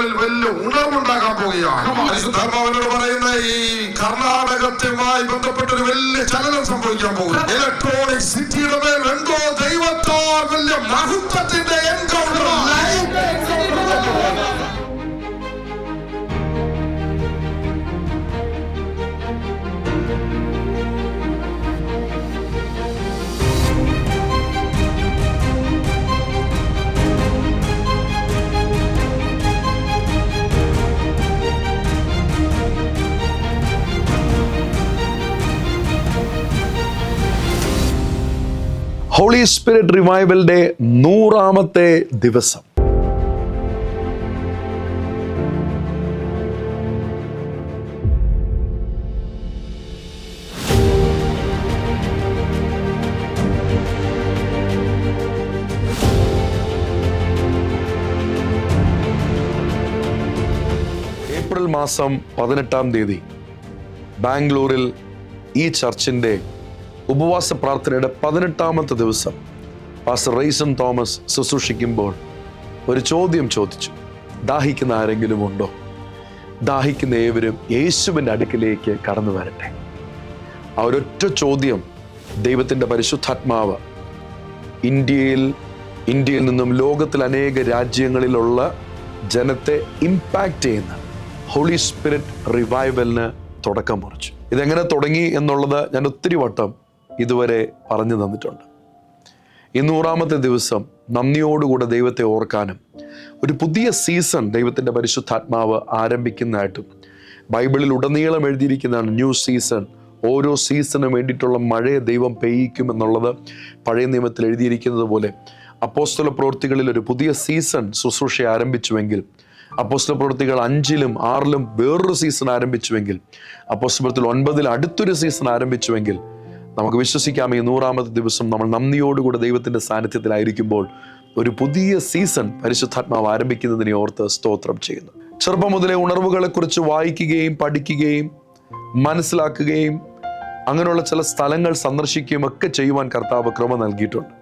ഹൃദയങ്ങളിൽ വലിയ ഉണർവുണ്ടാകാൻ പോവുകയാണ്. പരിശുദ്ധാത്മാവിനോട് പറയുന്ന ഈ കർണാടകത്തുമായി ബന്ധപ്പെട്ടൊരു വലിയ ചലനം സംഭവിക്കാൻ പോകും. ഇലക്ട്രോണിക് സിറ്റിയുടെ മേൽ എന്തോ ദൈവത്താൽ വലിയ മഹത്വത്തിന്റെ എൻകൗണ്ടർ. ഹോളി സ്പിരിറ്റ് റിവൈവലിന്റെ 100ാമത്തെ ദിവസം. ഏപ്രിൽ മാസം 18-ാം തീയതി ബാംഗ്ലൂരിൽ ഈ ചർച്ചിന്റെ ഉപവാസ പ്രാർത്ഥനയുടെ 18ാമത്തെ ദിവസം പാസ്റ്റർ റെയ്സൺ തോമസ് ശുശ്രൂഷിക്കുമ്പോൾ ഒരു ചോദ്യം ചോദിച്ചു. ദാഹിക്കുന്ന ആരെങ്കിലും ഉണ്ടോ? ദാഹിക്കുന്ന ഏവരും യേശുവിൻ്റെ അടുക്കിലേക്ക് കടന്നു വരട്ടെ. ആ ഒരൊറ്റ ചോദ്യം ദൈവത്തിൻ്റെ പരിശുദ്ധാത്മാവ് ഇന്ത്യയിൽ നിന്നും ലോകത്തിൽ അനേക രാജ്യങ്ങളിലുള്ള ജനത്തെ ഇമ്പാക്റ്റ് ചെയ്യുന്ന ഹോളി സ്പിരിറ്റ് റിവൈവലിന് തുടക്കം കുറിച്ചു. ഇതെങ്ങനെ തുടങ്ങി എന്നുള്ളത് ഞാൻ ഒത്തിരി വട്ടം ഇതുവരെ പറഞ്ഞു തന്നിട്ടുണ്ട്. ഈ 100ാമത്തെ ദിവസം നന്ദിയോടുകൂടെ ദൈവത്തെ ഓർക്കാനും ഒരു പുതിയ സീസൺ ദൈവത്തിൻ്റെ പരിശുദ്ധാത്മാവ് ആരംഭിക്കുന്നതായിട്ടും ബൈബിളിൽ ഉടനീളം എഴുതിയിരിക്കുന്നതാണ്. ന്യൂ സീസൺ, ഓരോ സീസണിന് വേണ്ടിയിട്ടുള്ള മഴയെ ദൈവം പെയ്യിക്കും എന്നുള്ളത് പഴയ നിയമത്തിൽ എഴുതിയിരിക്കുന്നത് പോലെ അപ്പോസ്തല പ്രവൃത്തികളിൽ ഒരു പുതിയ സീസൺ ശുശ്രൂഷ ആരംഭിച്ചുവെങ്കിൽ, അപ്പോസ്തല പ്രവൃത്തികൾ 5-ലും 6-ലും വേറൊരു സീസൺ ആരംഭിച്ചുവെങ്കിൽ, അപ്പോസ്തല പ്രവൃത്തികൾ 9-ൽ അടുത്തൊരു സീസൺ ആരംഭിച്ചുവെങ്കിൽ, നമുക്ക് വിശ്വസിക്കാം ഈ 100ാമത്തെ ദിവസം നമ്മൾ നന്ദിയോടുകൂടെ ദൈവത്തിൻ്റെ സാന്നിധ്യത്തിലായിരിക്കുമ്പോൾ ഒരു പുതിയ സീസൺ പരിശുദ്ധാത്മാവ് ആരംഭിക്കുന്നതിനെ ഓർത്ത് സ്തോത്രം ചെയ്യുന്നു. ചെറുപ്പം മുതലേ ഉണർവുകളെക്കുറിച്ച് വായിക്കുകയും പഠിക്കുകയും മനസ്സിലാക്കുകയും അങ്ങനെയുള്ള ചില സ്ഥലങ്ങൾ സന്ദർശിക്കുകയും ഒക്കെ ചെയ്യുവാൻ കർത്താവ് കൃപ നൽകിയിട്ടുണ്ട്.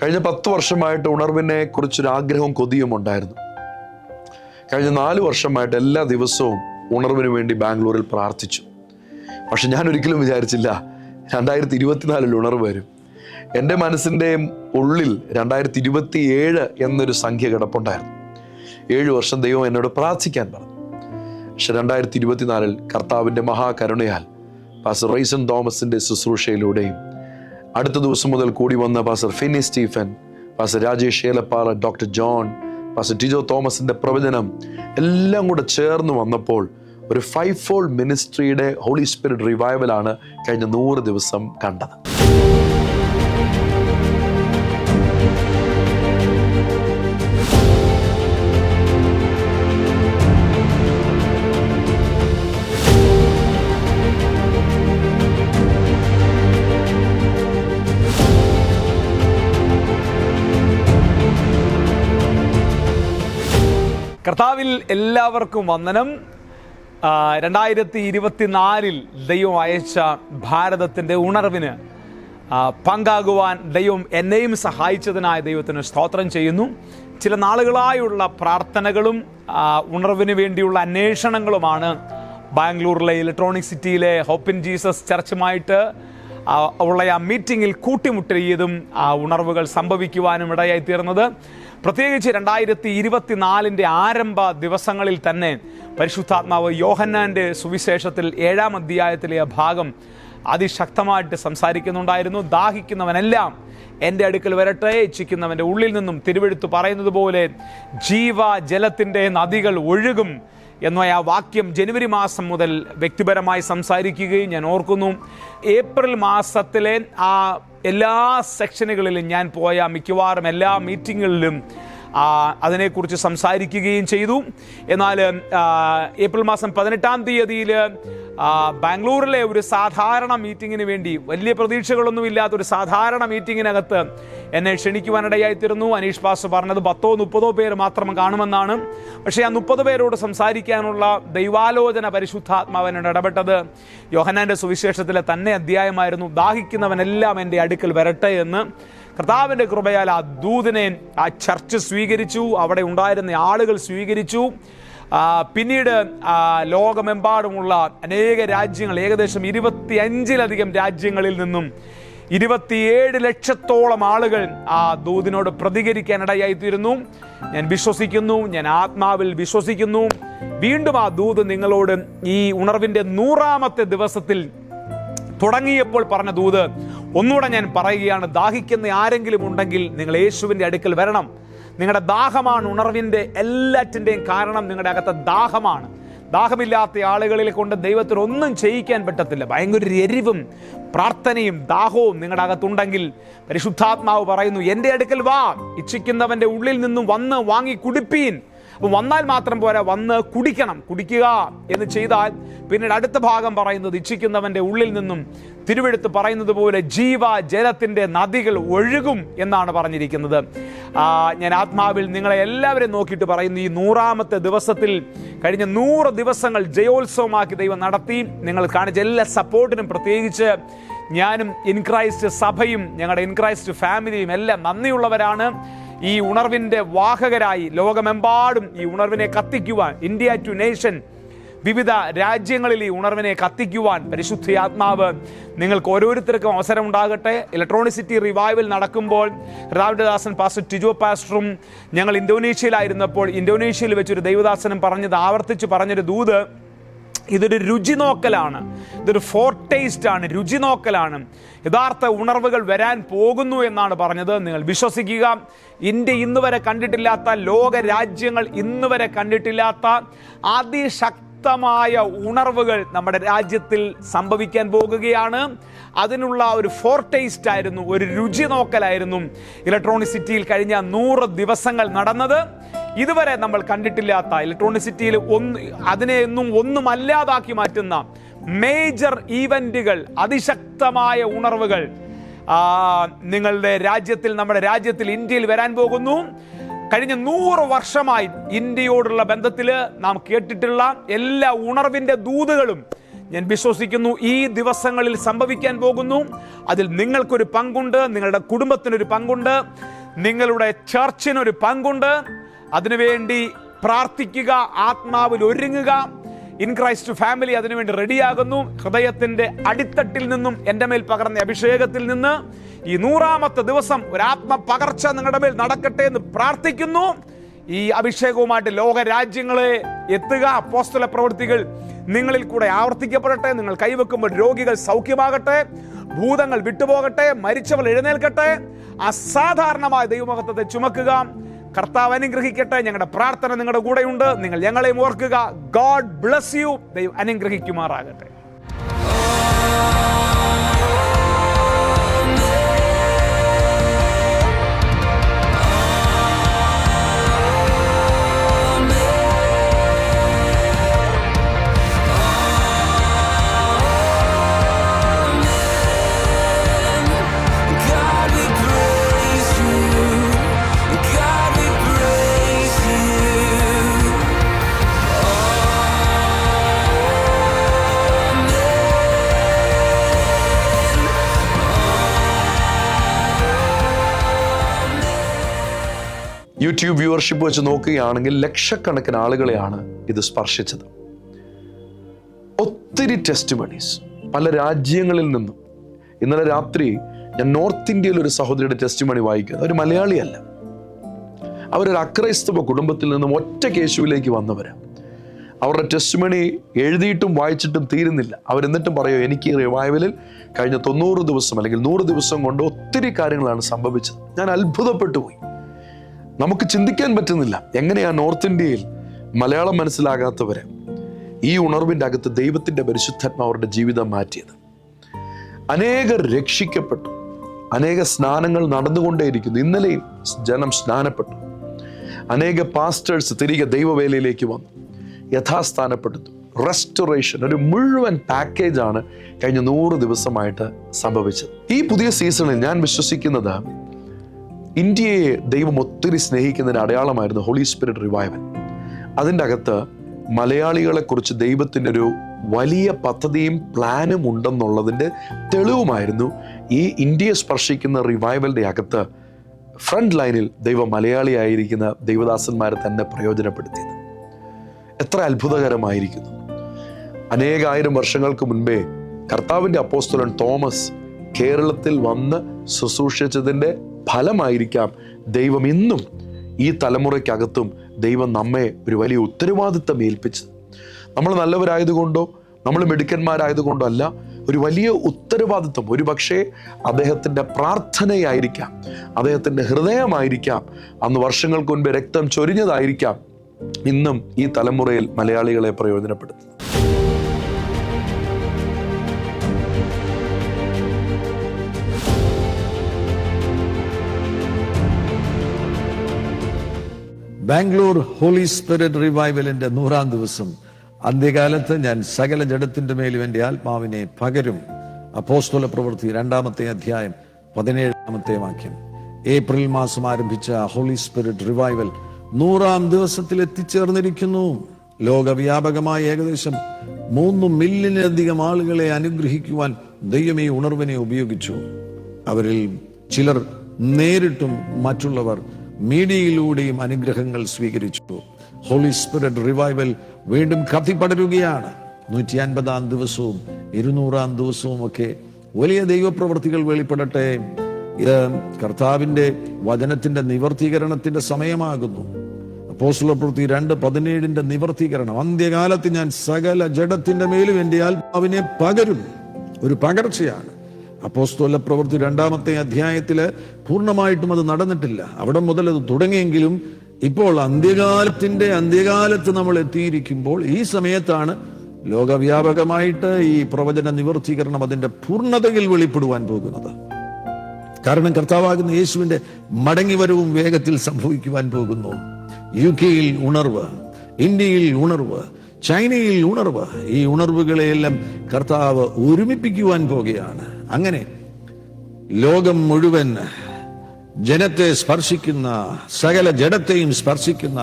കഴിഞ്ഞ 10 വർഷമായിട്ട് ഉണർവിനെ കുറിച്ചൊരു ആഗ്രഹവും കൊതിയും ഉണ്ടായിരുന്നു. കഴിഞ്ഞ 4 വർഷമായിട്ട് എല്ലാ ദിവസവും ഉണർവിന് വേണ്ടി ബാംഗ്ലൂരിൽ പ്രാർത്ഥിച്ചു. പക്ഷെ ഞാൻ ഒരിക്കലും വിചാരിച്ചില്ല 2024 ഉണർവ് വരും. എൻ്റെ മനസ്സിൻ്റെ ഉള്ളിൽ 2027 എന്നൊരു സംഖ്യ കിടപ്പുണ്ടായിരുന്നു. 7 വർഷം ദൈവം എന്നോട് പ്രാർത്ഥിക്കാൻ പറഞ്ഞു. പക്ഷെ 2024 കർത്താവിൻ്റെ മഹാകരുണയാൽ പാസ്റ്റർ റെയ്സൺ തോമസിൻ്റെ ശുശ്രൂഷയിലൂടെയും അടുത്ത ദിവസം മുതൽ കൂടി വന്ന pastor Finny Stephen, pastor Rajesh Elappara, doctor John, pastor Tijo തോമസിൻ്റെ പ്രവചനം എല്ലാം കൂടെ ചേർന്ന് വന്നപ്പോൾ ഒരു 5-fold മിനിസ്ട്രിയുടെ ഹോളി സ്പിരിറ്റ് റിവൈവലാണ് കഴിഞ്ഞ 100 ദിവസം കണ്ടത്. കർത്താവിൽ എല്ലാവർക്കും വന്ദനം. 2024 ദൈവം അയച്ച ഭാരതത്തിൻ്റെ ഉണർവിന് പങ്കാകുവാൻ ദൈവം എന്നെയും സഹായിച്ചതിനായി ദൈവത്തിന് സ്തോത്രം ചെയ്യുന്നു. ചില നാളുകളായുള്ള പ്രാർത്ഥനകളും ഉണർവിന് വേണ്ടിയുള്ള അന്വേഷണങ്ങളുമാണ് ബാംഗ്ലൂരിലെ ഇലക്ട്രോണിക് സിറ്റിയിലെ ഹോപ്പ് ഇൻ ജീസസ് ചർച്ചുമായിട്ട് ഉള്ള ആ മീറ്റിങ്ങിൽ കൂട്ടിമുട്ടിയതും ആ ഉണർവുകൾ സംഭവിക്കുവാനും ഇടയായി തീർന്നത്. പ്രത്യേകിച്ച് 2024 ആരംഭ ദിവസങ്ങളിൽ തന്നെ പരിശുദ്ധാത്മാവ് യോഹന്നാൻ്റെ സുവിശേഷത്തിൽ 7-ാം അധ്യായത്തിലെ ആ ഭാഗം അതിശക്തമായിട്ട് സംസാരിക്കുന്നുണ്ടായിരുന്നു. ദാഹിക്കുന്നവനെല്ലാം എൻ്റെ അടുക്കൽ വരട്ടെ, ഇച്ഛിക്കുന്നവൻ്റെ ഉള്ളിൽ നിന്നും തിരുവെഴുത്ത് പറയുന്നത് പോലെ ജീവജലത്തിൻ്റെ നദികൾ ഒഴുകും എന്ന ആ വാക്യം ജനുവരി മാസം മുതൽ വ്യക്തിപരമായി സംസാരിക്കുകയും ഞാൻ ഓർക്കുന്നു. ഏപ്രിൽ മാസത്തിലെ ആ എല്ലാ സെക്ഷനുകളിലും ഞാൻ പോയ മിക്കവാറും എല്ലാ മീറ്റിങ്ങുകളിലും അതിനെക്കുറിച്ച് സംസാരിക്കുകയും ചെയ്തു. എന്നാൽ ഏപ്രിൽ മാസം 18-ാം തീയതിയിൽ ബാംഗ്ലൂരിലെ ഒരു സാധാരണ മീറ്റിങ്ങിന് വേണ്ടി വലിയ പ്രതീക്ഷകളൊന്നുമില്ലാത്തൊരു സാധാരണ മീറ്റിങ്ങിനകത്ത് എന്നെ ക്ഷണിക്കുവാനിടയായിത്തീർന്നു. അനീഷ് പാസ്റ്റർ പറഞ്ഞത് 10-30 പേര് മാത്രം കാണുമെന്നാണ്. പക്ഷേ ആ 30 പേരോട് സംസാരിക്കാനുള്ള ദൈവാലോചന പരിശുദ്ധാത്മാവിനോട് ഇടപെട്ടത് യോഹന്നാൻ്റെ സുവിശേഷത്തിലെ തന്നെ അധ്യായമായിരുന്നു. ദാഹിക്കുന്നവനെല്ലാം എൻ്റെ അടുക്കൽ വരട്ടെ എന്ന്. കർത്താവിൻ്റെ കൃപയാൽ ആ ദൂതിനെ ആ ചർച്ച് സ്വീകരിച്ചു, അവിടെ ഉണ്ടായിരുന്ന ആളുകൾ സ്വീകരിച്ചു. പിന്നീട് ലോകമെമ്പാടുമുള്ള അനേക രാജ്യങ്ങൾ, ഏകദേശം 25-ലധികം രാജ്യങ്ങളിൽ നിന്നും 27 ലക്ഷത്തോളം ആളുകൾ ആ ദൂതിനോട് പ്രതികരിക്കാനിടയായിത്തീരുന്നു. ഞാൻ വിശ്വസിക്കുന്നു, ഞാൻ ആത്മാവിൽ വിശ്വസിക്കുന്നു, വീണ്ടും ആ ദൂത് നിങ്ങളോട് ഈ ഉണർവിൻ്റെ 100ാമത്തെ ദിവസത്തിൽ തുടങ്ങിയപ്പോൾ പറഞ്ഞ ദൂത് ഒന്നുകൂടെ ഞാൻ പറയുകയാണ്. ദാഹിക്കുന്ന ആരെങ്കിലും ഉണ്ടെങ്കിൽ നിങ്ങൾ യേശുവിൻ്റെ അടുക്കൽ വരണം. നിങ്ങളുടെ ദാഹമാണ് ഉണർവിൻ്റെ എല്ലാറ്റിൻ്റെയും കാരണം. നിങ്ങളുടെ അകത്തെ ദാഹമാണ്. ദാഹമില്ലാത്ത ആളുകളിൽ കൊണ്ട് ദൈവത്തിന് ഒന്നും ചെയ്യിക്കാൻ പറ്റത്തില്ല. ഭയങ്കര എരിവും പ്രാർത്ഥനയും ദാഹവും നിങ്ങളുടെ അകത്തുണ്ടെങ്കിൽ പരിശുദ്ധാത്മാവ് പറയുന്നു, എൻ്റെ അടുക്കൽ വാ, ഇച്ഛിക്കുന്നവൻ്റെ ഉള്ളിൽ നിന്നും വന്ന് വാങ്ങി കുടിപ്പീൻ. അപ്പം വന്നാൽ മാത്രം പോരാ, വന്ന് കുടിക്കണം. കുടിക്കുക എന്ന് ചെയ്താൽ പിന്നീട് അടുത്ത ഭാഗം പറയുന്നത്, ഇച്ഛിക്കുന്നവൻ്റെ ഉള്ളിൽ നിന്നും തിരുവെഴുത്ത് പറയുന്നത് പോലെ ജീവജലത്തിൻ്റെ നദികൾ ഒഴുകും എന്നാണ് പറഞ്ഞിരിക്കുന്നത്. ഞാൻ ആത്മാവിൽ നിങ്ങളെ എല്ലാവരെയും നോക്കിയിട്ട് പറയുന്നു, ഈ 100ാമത്തെ ദിവസത്തിൽ കഴിഞ്ഞ 100 ദിവസങ്ങൾ ജയോത്സവമാക്കി ദൈവം നടത്തി. നിങ്ങൾ കാണിച്ച എല്ലാ സപ്പോർട്ടിനും, പ്രത്യേകിച്ച് ഞാനും ഇൻക്രൈസ്റ്റ് സഭയും ഞങ്ങളുടെ ഇൻക്രൈസ്റ്റ് ഫാമിലിയും എല്ലാം നന്ദിയുള്ളവരാണ്. ഈ ഉണർവിൻ്റെ വാഹകരായി ലോകമെമ്പാടും ഈ ഉണർവിനെ കത്തിക്കുവാൻ, ഇന്ത്യ ടു നേഷൻ, വിവിധ രാജ്യങ്ങളിൽ ഈ ഉണർവിനെ കത്തിക്കുവാൻ പരിശുദ്ധ ആത്മാവ് നിങ്ങൾക്ക് ഓരോരുത്തർക്കും അവസരം ഉണ്ടാകട്ടെ. ഇലക്ട്രോണിസിറ്റി റിവൈവൽ നടക്കുമ്പോൾ രാവിഡദാസൻ പാസ്റ്റർ ടിജോ പാസ്റ്ററും ഞങ്ങൾ ഇന്തോനേഷ്യയിലായിരുന്നപ്പോൾ ഇന്തോനേഷ്യയിൽ വെച്ചൊരു ദൈവദാസനും ആവർത്തിച്ച് പറഞ്ഞൊരു ദൂത്, ഇതൊരു രുചി നോക്കലാണ്, ഇതൊരു ഫോർടേസ്റ്റ് ആണ്, രുചി നോക്കലാണ്. യഥാർത്ഥ ഉണർവുകൾ വരാൻ പോകുന്നു എന്നാണ് പറഞ്ഞത്. നിങ്ങൾ വിശ്വസിക്കുക. ഇന്ത്യ ഇന്ന് വരെ കണ്ടിട്ടില്ലാത്ത, ലോക രാജ്യങ്ങൾ ഇന്ന് വരെ കണ്ടിട്ടില്ലാത്ത അതിശക്തമായ ഉണർവുകൾ നമ്മുടെ രാജ്യത്തിൽ സംഭവിക്കാൻ പോകുകയാണ്. അതിനുള്ള ഒരു ഫോർടേസ്റ്റ് ആയിരുന്നു, ഒരു രുചി നോക്കലായിരുന്നു ഇലക്ട്രോണിസിറ്റിയിൽ കഴിഞ്ഞ 100 ദിവസങ്ങൾ നടന്നത്. ഇതുവരെ നമ്മൾ കണ്ടിട്ടില്ലാത്ത, ഇലക്ട്രോണിസിറ്റിയിൽ അതിനെ ഒന്നുമല്ലാതാക്കി മാറ്റുന്ന മേജർ ഈവന്റുകൾ, അതിശക്തമായ ഉണർവുകൾ നിങ്ങളുടെ രാജ്യത്തിൽ, നമ്മുടെ രാജ്യത്തിൽ, ഇന്ത്യയിൽ വരാൻ പോകുന്നു. കഴിഞ്ഞ 100 വർഷമായി ഇന്ത്യയോടുള്ള ബന്ധത്തിൽ നാം കേട്ടിട്ടുള്ള എല്ലാ ഉണർവിൻ്റെ ദൂതുകളും ഞാൻ വിശ്വസിക്കുന്നു ഈ ദിവസങ്ങളിൽ സംഭവിക്കാൻ പോകുന്നു. അതിൽ നിങ്ങൾക്കൊരു പങ്കുണ്ട്, നിങ്ങളുടെ കുടുംബത്തിനൊരു പങ്കുണ്ട്, നിങ്ങളുടെ ചർച്ചിനൊരു പങ്കുണ്ട്. അതിനുവേണ്ടി പ്രാർത്ഥിക്കുക, ആത്മാവിൽ ഒരുങ്ങുക. ഇൻ ക്രൈസ്റ്റ് ഫാമിലി അതിനുവേണ്ടി റെഡിയാകുന്നു. ഹൃദയത്തിൻ്റെ അടിത്തട്ടിൽ നിന്നും എൻ്റെ മേൽ പകർന്ന അഭിഷേകത്തിൽ നിന്ന് ഈ 100ാമത്തെ ദിവസം ഒരു ആത്മ പകർച്ച നിങ്ങളുടെ മേൽ നടക്കട്ടെ എന്ന് പ്രാർത്ഥിക്കുന്നു. ഈ അഭിഷേകവുമായിട്ട് ലോക രാജ്യങ്ങളെ എത്തുക. അപ്പോസ്തല പ്രവൃത്തികൾ നിങ്ങളിൽ കൂടെ ആവർത്തിക്കപ്പെടട്ടെ. നിങ്ങൾ കൈവെക്കുമ്പോൾ രോഗികൾ സൗഖ്യമാകട്ടെ, ഭൂതങ്ങൾ വിട്ടുപോകട്ടെ, മരിച്ചവർ എഴുന്നേൽക്കട്ടെ. അസാധാരണമായ ദൈവമഹത്വത്തെ ചുമക്കുക. കർത്താവ് അനുഗ്രഹിക്കട്ടെ. ഞങ്ങളുടെ പ്രാർത്ഥന നിങ്ങളുടെ കൂടെയുണ്ട്. നിങ്ങൾ ഞങ്ങളെയും ഓർക്കുക. God bless you. ദൈവം അനുഗ്രഹിക്കുമാറാകട്ടെ. യൂട്യൂബ് വ്യൂവർഷിപ്പ് വെച്ച് നോക്കുകയാണെങ്കിൽ ലക്ഷക്കണക്കിന് ആളുകളെയാണ് ഇത് സ്പർശിച്ചത്. ഒത്തിരി ടെസ്റ്റിമണീസ് പല രാജ്യങ്ങളിൽ നിന്നും. ഇന്നലെ രാത്രി ഞാൻ നോർത്ത് ഇന്ത്യയിൽ ഒരു സഹോദരിയുടെ ടെസ്റ്റിമണി വായിക്കുന്നത്. ഒരു മലയാളിയല്ല, അവരൊരു അക്രൈസ്തവ കുടുംബത്തിൽ നിന്നും ഒറ്റ യേശുവിലേക്ക് വന്നവരാണ്. അവരുടെ ടെസ്റ്റിമണി എഴുതിയിട്ടും വായിച്ചിട്ടും തീരുന്നില്ല. അവരെന്നിട്ടും പറയുമോ, എനിക്ക് റിവൈവലിൽ കഴിഞ്ഞ 90 ദിവസം അല്ലെങ്കിൽ 100 ദിവസം കൊണ്ട് ഒത്തിരി കാര്യങ്ങളാണ് സംഭവിച്ചത്. ഞാൻ അത്ഭുതപ്പെട്ടു പോയി. നമുക്ക് ചിന്തിക്കാൻ പറ്റുന്നില്ല എങ്ങനെയാണ് നോർത്ത് ഇന്ത്യയിൽ മലയാളം മനസ്സിലാകാത്തവരെ ഈ ഉണർവിൻ്റെ അകത്ത് ദൈവത്തിൻ്റെ പരിശുദ്ധാത്മാവ് അവരുടെ ജീവിതം മാറ്റിയത്. അനേകർ രക്ഷിക്കപ്പെട്ടു. അനേക സ്നാനങ്ങൾ നടന്നുകൊണ്ടേയിരിക്കുന്നു. ഇന്നലെയും ജനം സ്നാനപ്പെട്ടു. അനേക പാസ്റ്റേഴ്സ് തിരികെ ദൈവവേലയിലേക്ക് വന്നു, യഥാസ്ഥാനപ്പെടുത്തു. റെസ്റ്റോറേഷൻ, ഒരു മുഴുവൻ പാക്കേജാണ് കഴിഞ്ഞ 100 ദിവസമായിട്ട് സംഭവിച്ചത്. ഈ പുതിയ സീസണിൽ ഞാൻ വിശ്വസിക്കുന്നത് ഇന്ത്യയെ ദൈവം ഒത്തിരി സ്നേഹിക്കുന്നതിന് അടയാളമായിരുന്നു ഹോളി സ്പിരിറ്റ് റിവൈവൽ. അതിൻ്റെ അകത്ത് മലയാളികളെക്കുറിച്ച് ദൈവത്തിൻ്റെ ഒരു വലിയ പദ്ധതിയും പ്ലാനും ഉണ്ടെന്നുള്ളതിൻ്റെ തെളിവുമായിരുന്നു ഈ ഇന്ത്യയെ സ്പർശിക്കുന്ന റിവൈവലിൻ്റെ അകത്ത് ഫ്രണ്ട് ലൈനിൽ മലയാളിയായിരിക്കുന്ന ദൈവദാസന്മാരെ തന്നെ പ്രയോജനപ്പെടുത്തിയത്. എത്ര അത്ഭുതകരമായിരിക്കുന്നു. അനേകായിരം വർഷങ്ങൾക്ക് മുൻപേ കർത്താവിൻ്റെ അപ്പോസ്തലൻ തോമസ് കേരളത്തിൽ വന്ന് ശുശ്രൂഷിച്ചതിൻ്റെ ഫലമായിരിക്കാം ദൈവം ഇന്നും ഈ തലമുറയ്ക്കകത്തും ദൈവം നമ്മെ ഒരു വലിയ ഉത്തരവാദിത്തം ഏൽപ്പിച്ചത്. നമ്മൾ നല്ലവരായതുകൊണ്ടോ നമ്മൾ മിടുക്കന്മാരായതുകൊണ്ടോ അല്ല, ഒരു വലിയ ഉത്തരവാദിത്വം. ഒരു പക്ഷേ അദ്ദേഹത്തിൻ്റെ പ്രാർത്ഥനയായിരിക്കാം, അദ്ദേഹത്തിൻ്റെ ഹൃദയമായിരിക്കാം, അന്ന് വർഷങ്ങൾക്ക് മുൻപ് രക്തം ചൊരിഞ്ഞതായിരിക്കാം ഇന്നും ഈ തലമുറയിൽ മലയാളികളെ പ്രയോജനപ്പെടുത്തുന്നത്. ബാംഗ്ലൂർ ഹോളി സ്പിരിറ്റ് റിവൈവലിന്റെ 100-ാം ദിവസം അന്ത്യകാലത്ത് ഞാൻ സകല ജഡത്തിന്റെ മേലും എൻ്റെ ആത്മാവിനെ പകരും. അപ്പോസ്തല പ്രവൃത്തി 2-ാമത്തെ അധ്യായം 17-ാമത്തെ വാക്യം. ഏപ്രിൽ മാസം ആരംഭിച്ച ഹോളി സ്പിരിറ്റ് റിവൈവൽ 100-ാം ദിവസത്തിൽ എത്തിച്ചേർന്നിരിക്കുന്നു. ലോകവ്യാപകമായ ഏകദേശം 3 മില്യണിലധികം ആളുകളെ അനുഗ്രഹിക്കുവാൻ ദൈവം ഈ ഉണർവിനെ ഉപയോഗിച്ചു. അവരിൽ ചിലർ നേരിട്ടും മറ്റുള്ളവർ മീഡിയയിലൂടെയും അനുഗ്രഹങ്ങൾ സ്വീകരിച്ചു. ഹോളി സ്പിരിറ്റ് റിവൈവൽ വീണ്ടും കത്തിപ്പടരുകയാണ്. 150-ാം ദിവസവും 200-ാം ദിവസവും ഒക്കെ വലിയ ദൈവപ്രവൃത്തികൾ വെളിപ്പെടട്ടെ. ഇത് കർത്താവിന്റെ വചനത്തിന്റെ നിവർത്തീകരണത്തിന്റെ സമയമാകുന്നു. അപ്പോസ്തല പ്രവൃത്തി 2:17 നിവർത്തീകരണം. അന്ത്യകാലത്ത് ഞാൻ സകല ജഡത്തിന്റെ മേലും എൻ്റെ ആത്മാവിനെ പകരും. ഒരു പകർച്ചയാണ്. അപ്പോസ്തല പ്രവൃത്തി 2-ാമത്തെ അധ്യായത്തില് പൂർണ്ണമായിട്ടും അത് നടന്നിട്ടില്ല. അവിടെ മുതൽ അത് തുടങ്ങിയെങ്കിലും ഇപ്പോൾ അന്ത്യകാലത്ത് നമ്മൾ എത്തിയിരിക്കുമ്പോൾ ഈ സമയത്താണ് ലോകവ്യാപകമായിട്ട് ഈ പ്രവചന നിവർത്തീകരണം അതിന്റെ പൂർണ്ണതയിൽ വെളിപ്പെടുവാൻ പോകുന്നത്. കാരണം കർത്താവാകുന്ന യേശുവിന്റെ മടങ്ങിവരവും വേഗത്തിൽ സംഭവിക്കുവാൻ പോകുന്നു. UK ഉണർവ്, ഇന്ത്യയിൽ ഉണർവ്, ചൈനയിൽ ഉണർവ്, ഈ ഉണർവുകളെയെല്ലാം കർത്താവ് ഒരുമിപ്പിക്കുവാൻ പോകുകയാണ്. അങ്ങനെ ലോകം മുഴുവൻ ജനത്തെ സ്പർശിക്കുന്ന, സകല ജഡത്തെയും സ്പർശിക്കുന്ന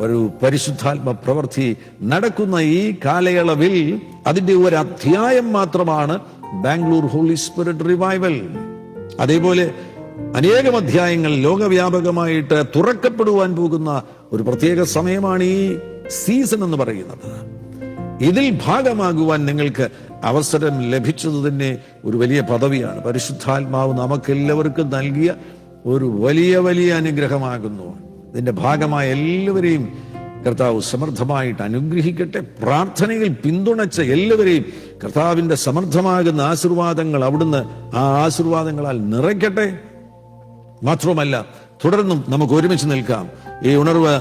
ഒരു പരിശുദ്ധാത്മ പ്രവൃത്തി നടക്കുന്ന ഈ കാലയളവിൽ അതിന്റെ ഒരു അധ്യായം മാത്രമാണ് ബാംഗ്ലൂർ ഹോളി സ്പിരിറ്റ് റിവൈവൽ. അതേപോലെ അനേകം അധ്യായങ്ങൾ ലോകവ്യാപകമായിട്ട് തുറക്കപ്പെടുവാൻ പോകുന്ന ഒരു പ്രത്യേക സമയമാണ് ഈ സീസൺ എന്ന് പറയുന്നത്. ഇതിൽ ഭാഗമാകുവാൻ നിങ്ങൾക്ക് അവസരം ലഭിച്ചത് തന്നെ ഒരു വലിയ പദവിയാണ്. പരിശുദ്ധാത്മാവ് നമുക്കെല്ലാവർക്കും നൽകിയ ഒരു വലിയ അനുഗ്രഹമാകുന്നു. ഇതിന്റെ ഭാഗമായ എല്ലാവരെയും കർത്താവ് സമർത്ഥമായിട്ട് അനുഗ്രഹിക്കട്ടെ. പ്രാർത്ഥനയിൽ പിന്തുണച്ച എല്ലാവരെയും കർത്താവിന്റെ സമർത്ഥമാകുന്ന ആശീർവാദങ്ങൾ അവിടുന്ന് ആ ആശീർവാദങ്ങളാൽ നിറയ്ക്കട്ടെ. മാത്രമല്ല തുടർന്നും നമുക്ക് ഒരുമിച്ച് നിൽക്കാം. ഈ ഉണർവ്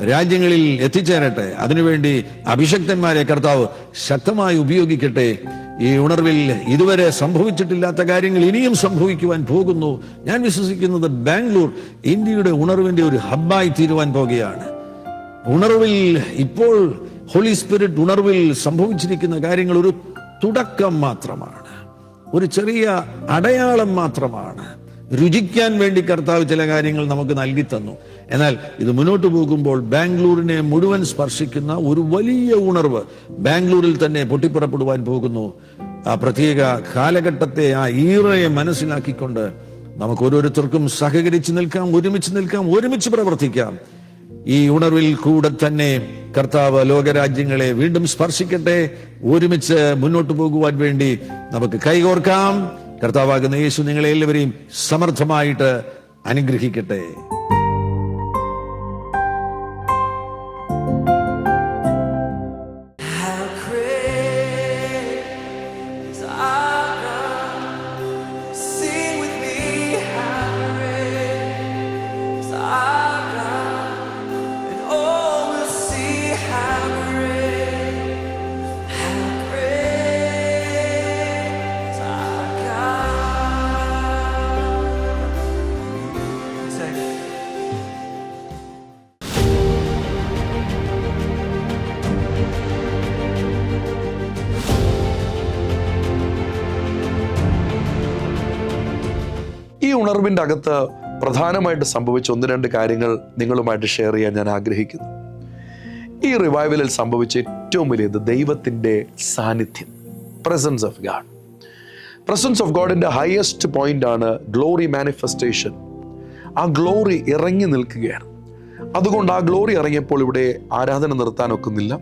രാജ്യങ്ങളിൽ എത്തിച്ചേരട്ടെ. അതിനുവേണ്ടി അഭിഷക്തന്മാരെ കർത്താവ് ശക്തമായി ഉപയോഗിക്കട്ടെ. ഈ ഉണർവിൽ ഇതുവരെ സംഭവിച്ചിട്ടില്ലാത്ത കാര്യങ്ങൾ ഇനിയും സംഭവിക്കുവാൻ പോകുന്നു. ഞാൻ വിശ്വസിക്കുന്നത് ബാംഗ്ലൂർ ഇന്ത്യയുടെ ഉണർവിന്റെ ഒരു ഹബ്ബായി തീരുവാൻ പോകുകയാണ്. ഉണർവിൽ ഇപ്പോൾ ഹോളി സ്പിരിറ്റ് ഉണർവിൽ സംഭവിച്ചിരിക്കുന്ന കാര്യങ്ങൾ ഒരു തുടക്കം മാത്രമാണ്, ഒരു ചെറിയ അടയാളം മാത്രമാണ്. രുചിക്കാൻ വേണ്ടി കർത്താവ് ചില കാര്യങ്ങൾ നമുക്ക് നൽകി തന്നു. എന്നാൽ ഇത് മുന്നോട്ട് പോകുമ്പോൾ ബാംഗ്ലൂരിനെ മുഴുവൻ സ്പർശിക്കുന്ന ഒരു വലിയ ഉണർവ് ബാംഗ്ലൂരിൽ തന്നെ പൊട്ടിപ്പുറപ്പെടുവാൻ പോകുന്നു. ആ പ്രത്യേക കാലഘട്ടത്തെ, ആ ഈറയെ മനസ്സിലാക്കിക്കൊണ്ട് നമുക്ക് ഓരോരുത്തർക്കും സഹകരിച്ച് നിൽക്കാം, ഒരുമിച്ച് നിൽക്കാം, ഒരുമിച്ച് പ്രവർത്തിക്കാം. ഈ ഉണർവിൽ കൂടെ തന്നെ കർത്താവ് ലോകരാജ്യങ്ങളെ വീണ്ടും സ്പർശിക്കട്ടെ. ഒരുമിച്ച് മുന്നോട്ട് പോകുവാൻ വേണ്ടി നമുക്ക് കൈകോർക്കാം. കർത്താവാകുന്ന യേശു നിങ്ങളെ എല്ലാവരെയും സമർത്ഥമായിട്ട് അനുഗ്രഹിക്കട്ടെ. ഈ ഉണർവിൻ്റെ അകത്ത് പ്രധാനമായിട്ട് സംഭവിച്ച 1-2 കാര്യങ്ങൾ നിങ്ങളുമായിട്ട് ഷെയർ ചെയ്യാൻ ഞാൻ ആഗ്രഹിക്കുന്നു. ഈ റിവൈവലിൽ സംഭവിച്ച ഏറ്റവും വലിയത് ദൈവത്തിൻ്റെ സാന്നിധ്യം, presence of God. Presence of ഗോഡിൻ്റെ ഹയസ്റ്റ് പോയിന്റ് ആണ് ഗ്ലോറി മാനിഫെസ്റ്റേഷൻ. ആ ഗ്ലോറി ഇറങ്ങി നിൽക്കുകയാണ്. അതുകൊണ്ട് ആ ഗ്ലോറി ഇറങ്ങിയപ്പോൾ ഇവിടെ ആരാധന നിർത്താനൊക്കുന്നില്ല,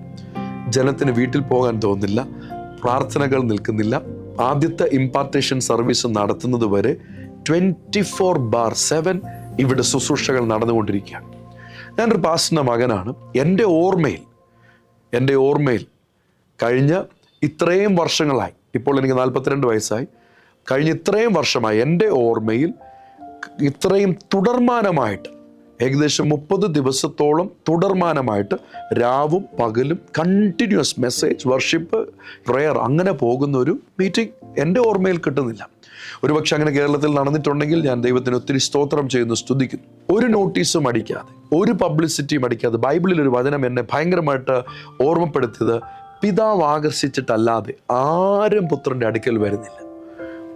ജനത്തിന് വീട്ടിൽ പോകാൻ തോന്നുന്നില്ല, പ്രാർത്ഥനകൾ നിൽക്കുന്നില്ല. ആദ്യത്തെ ഇമ്പാർട്ടേഷൻ സർവീസ് നടത്തുന്നത് വരെ 24/7 ഇവിടെ ശുശ്രൂഷകൾ നടന്നുകൊണ്ടിരിക്കുകയാണ്. ഞാനൊരു പാസ്റ്ററിൻ്റെ മകനാണ്. എൻ്റെ ഓർമ്മയിൽ കഴിഞ്ഞ ഇത്രയും വർഷങ്ങളായി, ഇപ്പോൾ എനിക്ക് 42 വയസ്സായി, കഴിഞ്ഞ ഇത്രയും വർഷമായി എൻ്റെ ഓർമ്മയിൽ ഇത്രയും തുടർമാനമായിട്ട് ഏകദേശം 30 ദിവസത്തോളം തുടർമാനമായിട്ട് രാവും പകലും കണ്ടിന്യൂസ് മെസ്സേജ്, വർഷിപ്പ്, പ്രെയർ അങ്ങനെ പോകുന്ന ഒരു മീറ്റിംഗ് എൻ്റെ ഓർമ്മയിൽ കിട്ടുന്നില്ല. ഒരുപക്ഷെ അങ്ങനെ കേരളത്തിൽ നടന്നിട്ടുണ്ടെങ്കിൽ ഞാൻ ദൈവത്തിന് ഒത്തിരി സ്തോത്രം ചെയ്യുന്നു, സ്തുതിക്കുന്നു. ഒരു നോട്ടീസും അടിക്കാതെ, ഒരു പബ്ലിസിറ്റിയും അടിക്കാതെ ബൈബിളിൽ ഒരു വചനം എന്നെ ഭയങ്കരമായിട്ട് ഓർമ്മപ്പെടുത്തിയത്, പിതാവ് ആകർഷിച്ചിട്ടല്ലാതെ ആരും പുത്രൻ്റെ അടുക്കൽ വരുന്നില്ല.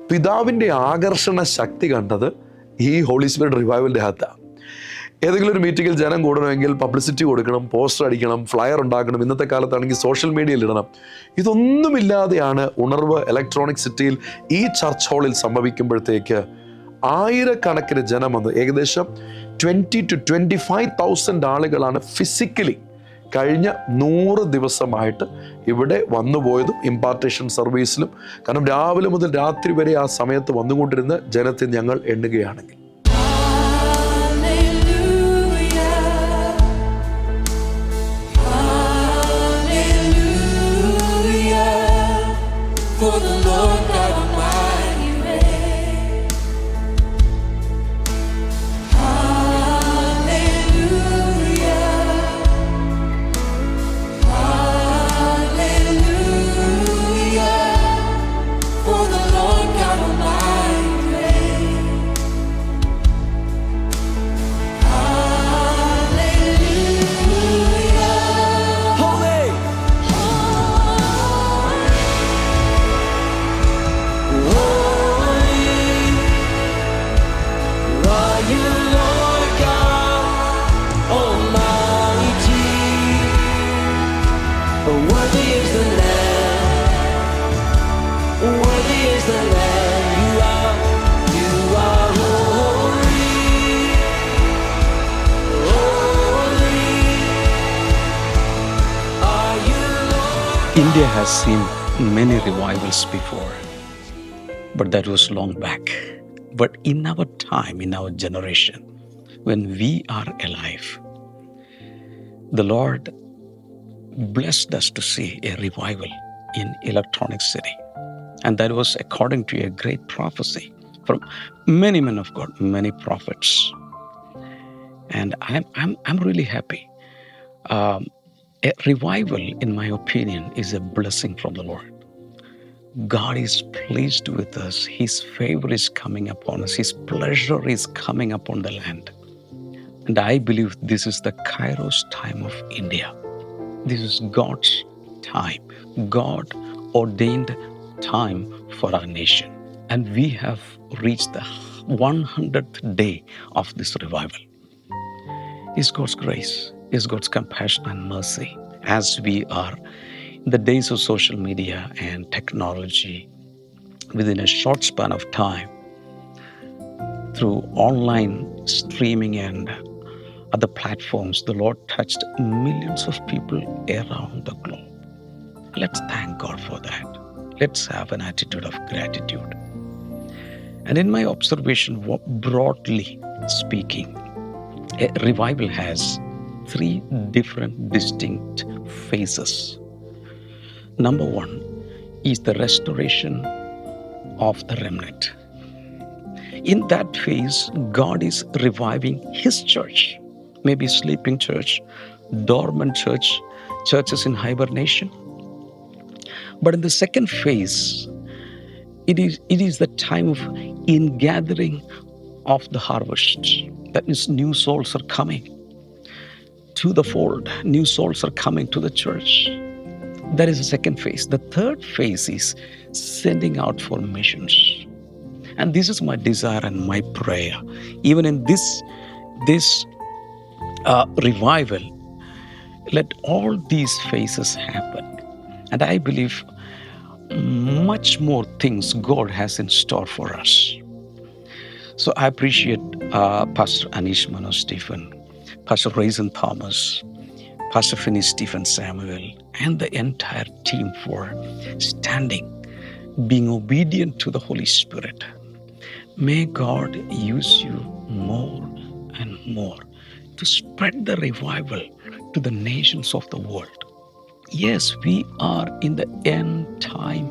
പിതാവിൻ്റെ ആകർഷണ ശക്തി കണ്ടത് ഈ ഹോളി സ്പിരിറ്റ് റിവൈവലിൻ്റെ അകത്താണ്. ഏതെങ്കിലും ഒരു മീറ്റിങ്ങിൽ ജനം കൂടണമെങ്കിൽ പബ്ലിസിറ്റി കൊടുക്കണം, പോസ്റ്റർ അടിക്കണം, ഫ്ലയർ ഉണ്ടാക്കണം, ഇന്നത്തെ കാലത്താണെങ്കിൽ സോഷ്യൽ മീഡിയയിൽ ഇടണം. ഇതൊന്നുമില്ലാതെയാണ് ഉണർവ് ഇലക്ട്രോണിക് സിറ്റിയിൽ ഈ ചർച്ച് ഹാളിൽ സംഭവിക്കുമ്പോഴത്തേക്ക് ആയിരക്കണക്കിന് ജനം വന്ന് ഏകദേശം 20,000 to 25,000 ആളുകളാണ് ഫിസിക്കലി കഴിഞ്ഞ 100 ദിവസമായിട്ട് ഇവിടെ വന്നുപോയതും ഇമ്പാർട്ടേഷൻ സർവീസിലും. കാരണം രാവിലെ മുതൽ രാത്രി വരെ ആ സമയത്ത് വന്നുകൊണ്ടിരുന്ന ജനത്തെ ഞങ്ങൾ എണ്ണുകയാണെങ്കിൽ for the Lord God Almighty reigns. Hallelujah, hallelujah, for the Lord God Almighty reigns. Hallelujah, holy, India has seen many revivals before, but that was long back. But in our time, in our generation, when we are alive, the Lord blessed us to see a revival in Electronic City. And that was according to a great prophecy from many men of God, many prophets. And I'm really happy. A revival, in my opinion, is a blessing from the Lord. God is pleased with us. His favor is coming upon us. His pleasure is coming upon the land. And I believe this is the Kairos time of India. This is God's time, God ordained time for our nation. And we have reached the 100th day of this revival. It's God's grace, it's God's compassion and mercy. As we are in the days of social media and technology, within a short span of time, through online streaming and other platforms, the Lord touched millions of people around the globe. Let's thank God for that. Let's have an attitude of gratitude. And in my observation, broadly speaking, a revival has 3 different distinct phases. Number 1 is the restoration of the remnant. In that phase, God is reviving His church, maybe sleeping church, dormant church, churches in hibernation. But in the second phase, it is the time of ingathering of the harvest. That means new souls are coming to the fold. New souls are coming to the church. That is the second phase. The third phase is sending out for missions. And this is my desire and my prayer. Even in this revival, let all these phases happen. And I believe much more things God has in store for us. So I appreciate Pastor Anish Mano Stephen, Pastor Raisin Thomas, Pastor Finney Stephen Samuel, and the entire team for standing, being obedient to the Holy Spirit. May God use you more and more to spread the revival to the nations of the world. Yes, we are in the end time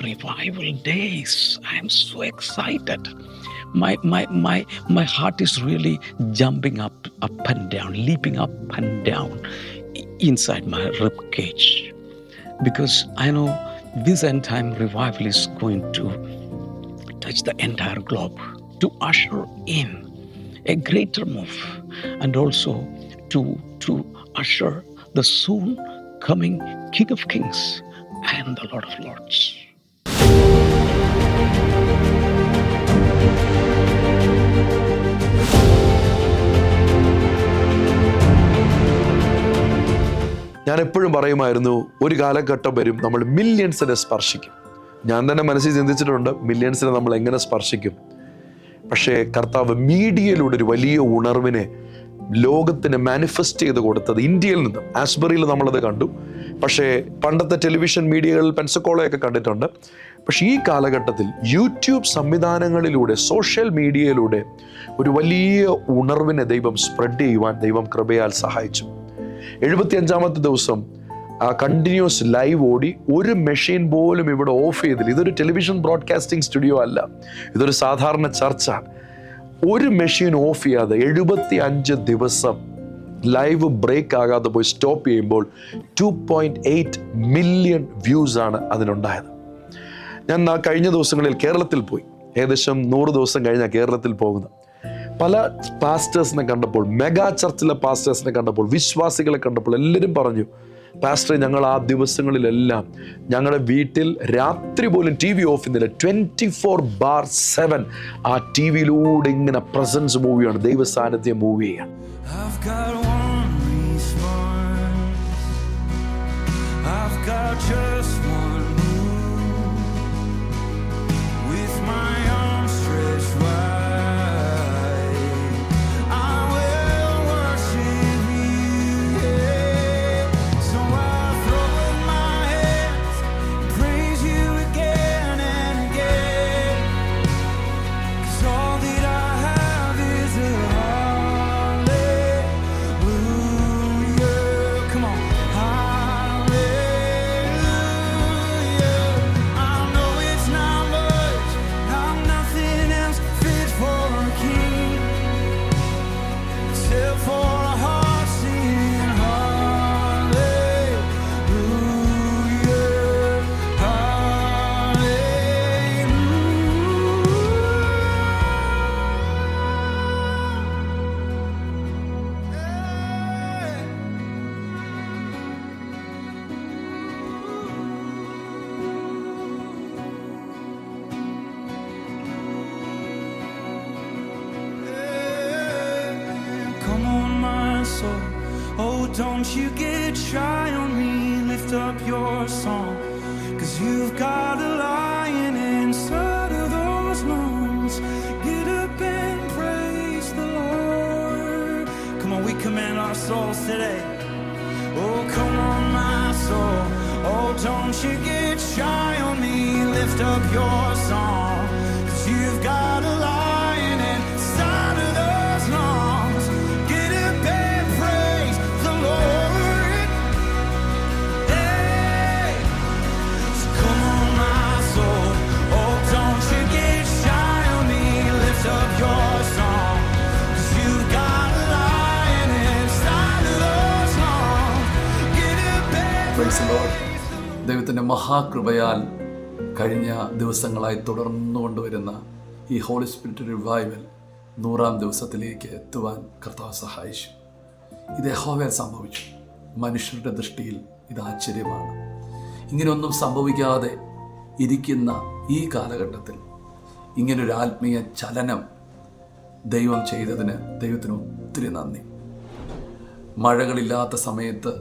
revival days. I am so excited. My heart is really jumping up and down, leaping up and down inside my rib cage, because I know this end time revival is going to touch the entire globe, to usher in a greater move, and also to usher the soon coming King of Kings and the Lord of Lords. ഞാൻ എപ്പോഴും പറയുമായിരുന്നു, ഒരു കാലഘട്ടം വരും നമ്മൾ മില്യൺസിനെ സ്പർശിക്കും. ഞാൻ തന്നെ മനസ്സിൽ ചിന്തിച്ചിട്ടുണ്ട്, മില്യൺസിനെ നമ്മൾ എങ്ങനെ സ്പർശിക്കും. പക്ഷേ കർത്താവ് മീഡിയയിലൂടെ ഒരു വലിയ ഉണർവിനെ ലോകത്തിന് മാനിഫെസ്റ്റ് ചെയ്ത് കൊടുത്തത് ഇന്ത്യയിൽ നിന്നും. ആസ്ബറിയിൽ നമ്മളത് കണ്ടു, പക്ഷേ പണ്ടത്തെ ടെലിവിഷൻ മീഡിയകളിൽ പെൻസക്കോളയൊക്കെ കണ്ടിട്ടുണ്ട്. പക്ഷേ ഈ കാലഘട്ടത്തിൽ യൂട്യൂബ് സംവിധാനങ്ങളിലൂടെ, സോഷ്യൽ മീഡിയയിലൂടെ ഒരു വലിയ ഉണർവിനെ ദൈവം സ്പ്രെഡ് ചെയ്യുവാൻ ദൈവം കൃപയാൽ സഹായിച്ചു. 75-ാമത്തെ ദിവസം കണ്ടിന്യൂസ് ലൈവ് ഓടി. ഒരു മെഷീൻ പോലും ഇവിടെ ഓഫ് ചെയ്തില്ല. ഇതൊരു ടെലിവിഷൻ ബ്രോഡ്കാസ്റ്റിംഗ് സ്റ്റുഡിയോ അല്ല, ഇതൊരു സാധാരണ ചർച്ചാണ്. ഒരു മെഷീൻ ഓഫ് ചെയ്യാതെ 75 ദിവസം ലൈവ് ബ്രേക്ക് ആകാതെ പോയി സ്റ്റോപ്പ് ചെയ്യുമ്പോൾ 2.8 മില്യൺ വ്യൂസ് ആണ് അതിനുണ്ടായത്. ഞാൻ കഴിഞ്ഞ ദിവസങ്ങളിൽ കേരളത്തിൽ പോയി. ഏകദേശം 100 ദിവസം കഴിഞ്ഞാൽ കേരളത്തിൽ പോകുന്നത്. പല പാസ്റ്റേഴ്സിനെ കണ്ടപ്പോൾ, മെഗാ ചർച്ചിലെ പാസ്റ്റേഴ്സിനെ കണ്ടപ്പോൾ, വിശ്വാസികളെ കണ്ടപ്പോൾ എല്ലാവരും പറഞ്ഞു, പാസ്റ്റർ, ഞങ്ങൾ ആ ദിവസങ്ങളിലെല്ലാം ഞങ്ങളുടെ വീട്ടിൽ രാത്രി പോലും TV ഓഫ് ചെയ്യുന്നില്ല. 24/7 ആ TV-യിലൂടെ ഇങ്ങനെ പ്രസൻസ് മൂവ് ചെയ്യാണ്, ദൈവ സാന്നിധ്യം മൂവ് ചെയ്യാണ്. I've got one response. I've got just one move. With my arms stretched wide, I will worship you. Yeah. So I throw up my hands, praise you again and again. 'Cause all that I have is a come on, hallelujah. I know it's not much, I'm nothing else fit for a king, except for a heart singing hallelujah, come on, my soul. Oh, don't you get shy on me. Lift up your song. 'Cause you've got a lion inside of those lungs. Get up and praise the Lord. Come on, we command our souls today. Oh, come on, my soul. Oh, don't you get shy on me. Lift up your song. 'Cause you've got a lion inside of those lungs. Get up and praise the Lord. Hey, so come on, my soul. Oh, don't you get shy on me. Lift up your song. 'Cause you've got a lion inside of those lungs. Get up and Praise the Lord. praise the Lord. ദൈവത്തിൻ്റെ മഹാകൃപയാൽ കഴിഞ്ഞ ദിവസങ്ങളായി തുടർന്നുകൊണ്ടുവരുന്ന ഈ holy spirit revival 100-ാം ദിവസത്തിലേക്ക് എത്തുവാൻ കർത്താവ് സഹായിച്ചു. ഇത് യഹോവയാൽ സംഭവിച്ചു. മനുഷ്യരുടെ ദൃഷ്ടിയിൽ ഇത് ആശ്ചര്യമാണ്. ഇങ്ങനെയൊന്നും സംഭവിക്കാതെ ഇരിക്കുന്ന ഈ കാലഘട്ടത്തിൽ ഇങ്ങനൊരു ആത്മീയ ചലനം ദൈവം ചെയ്തതിന് ദൈവത്തിന് ഒത്തിരി നന്ദി. മഴകളില്ലാത്ത സമയത്ത്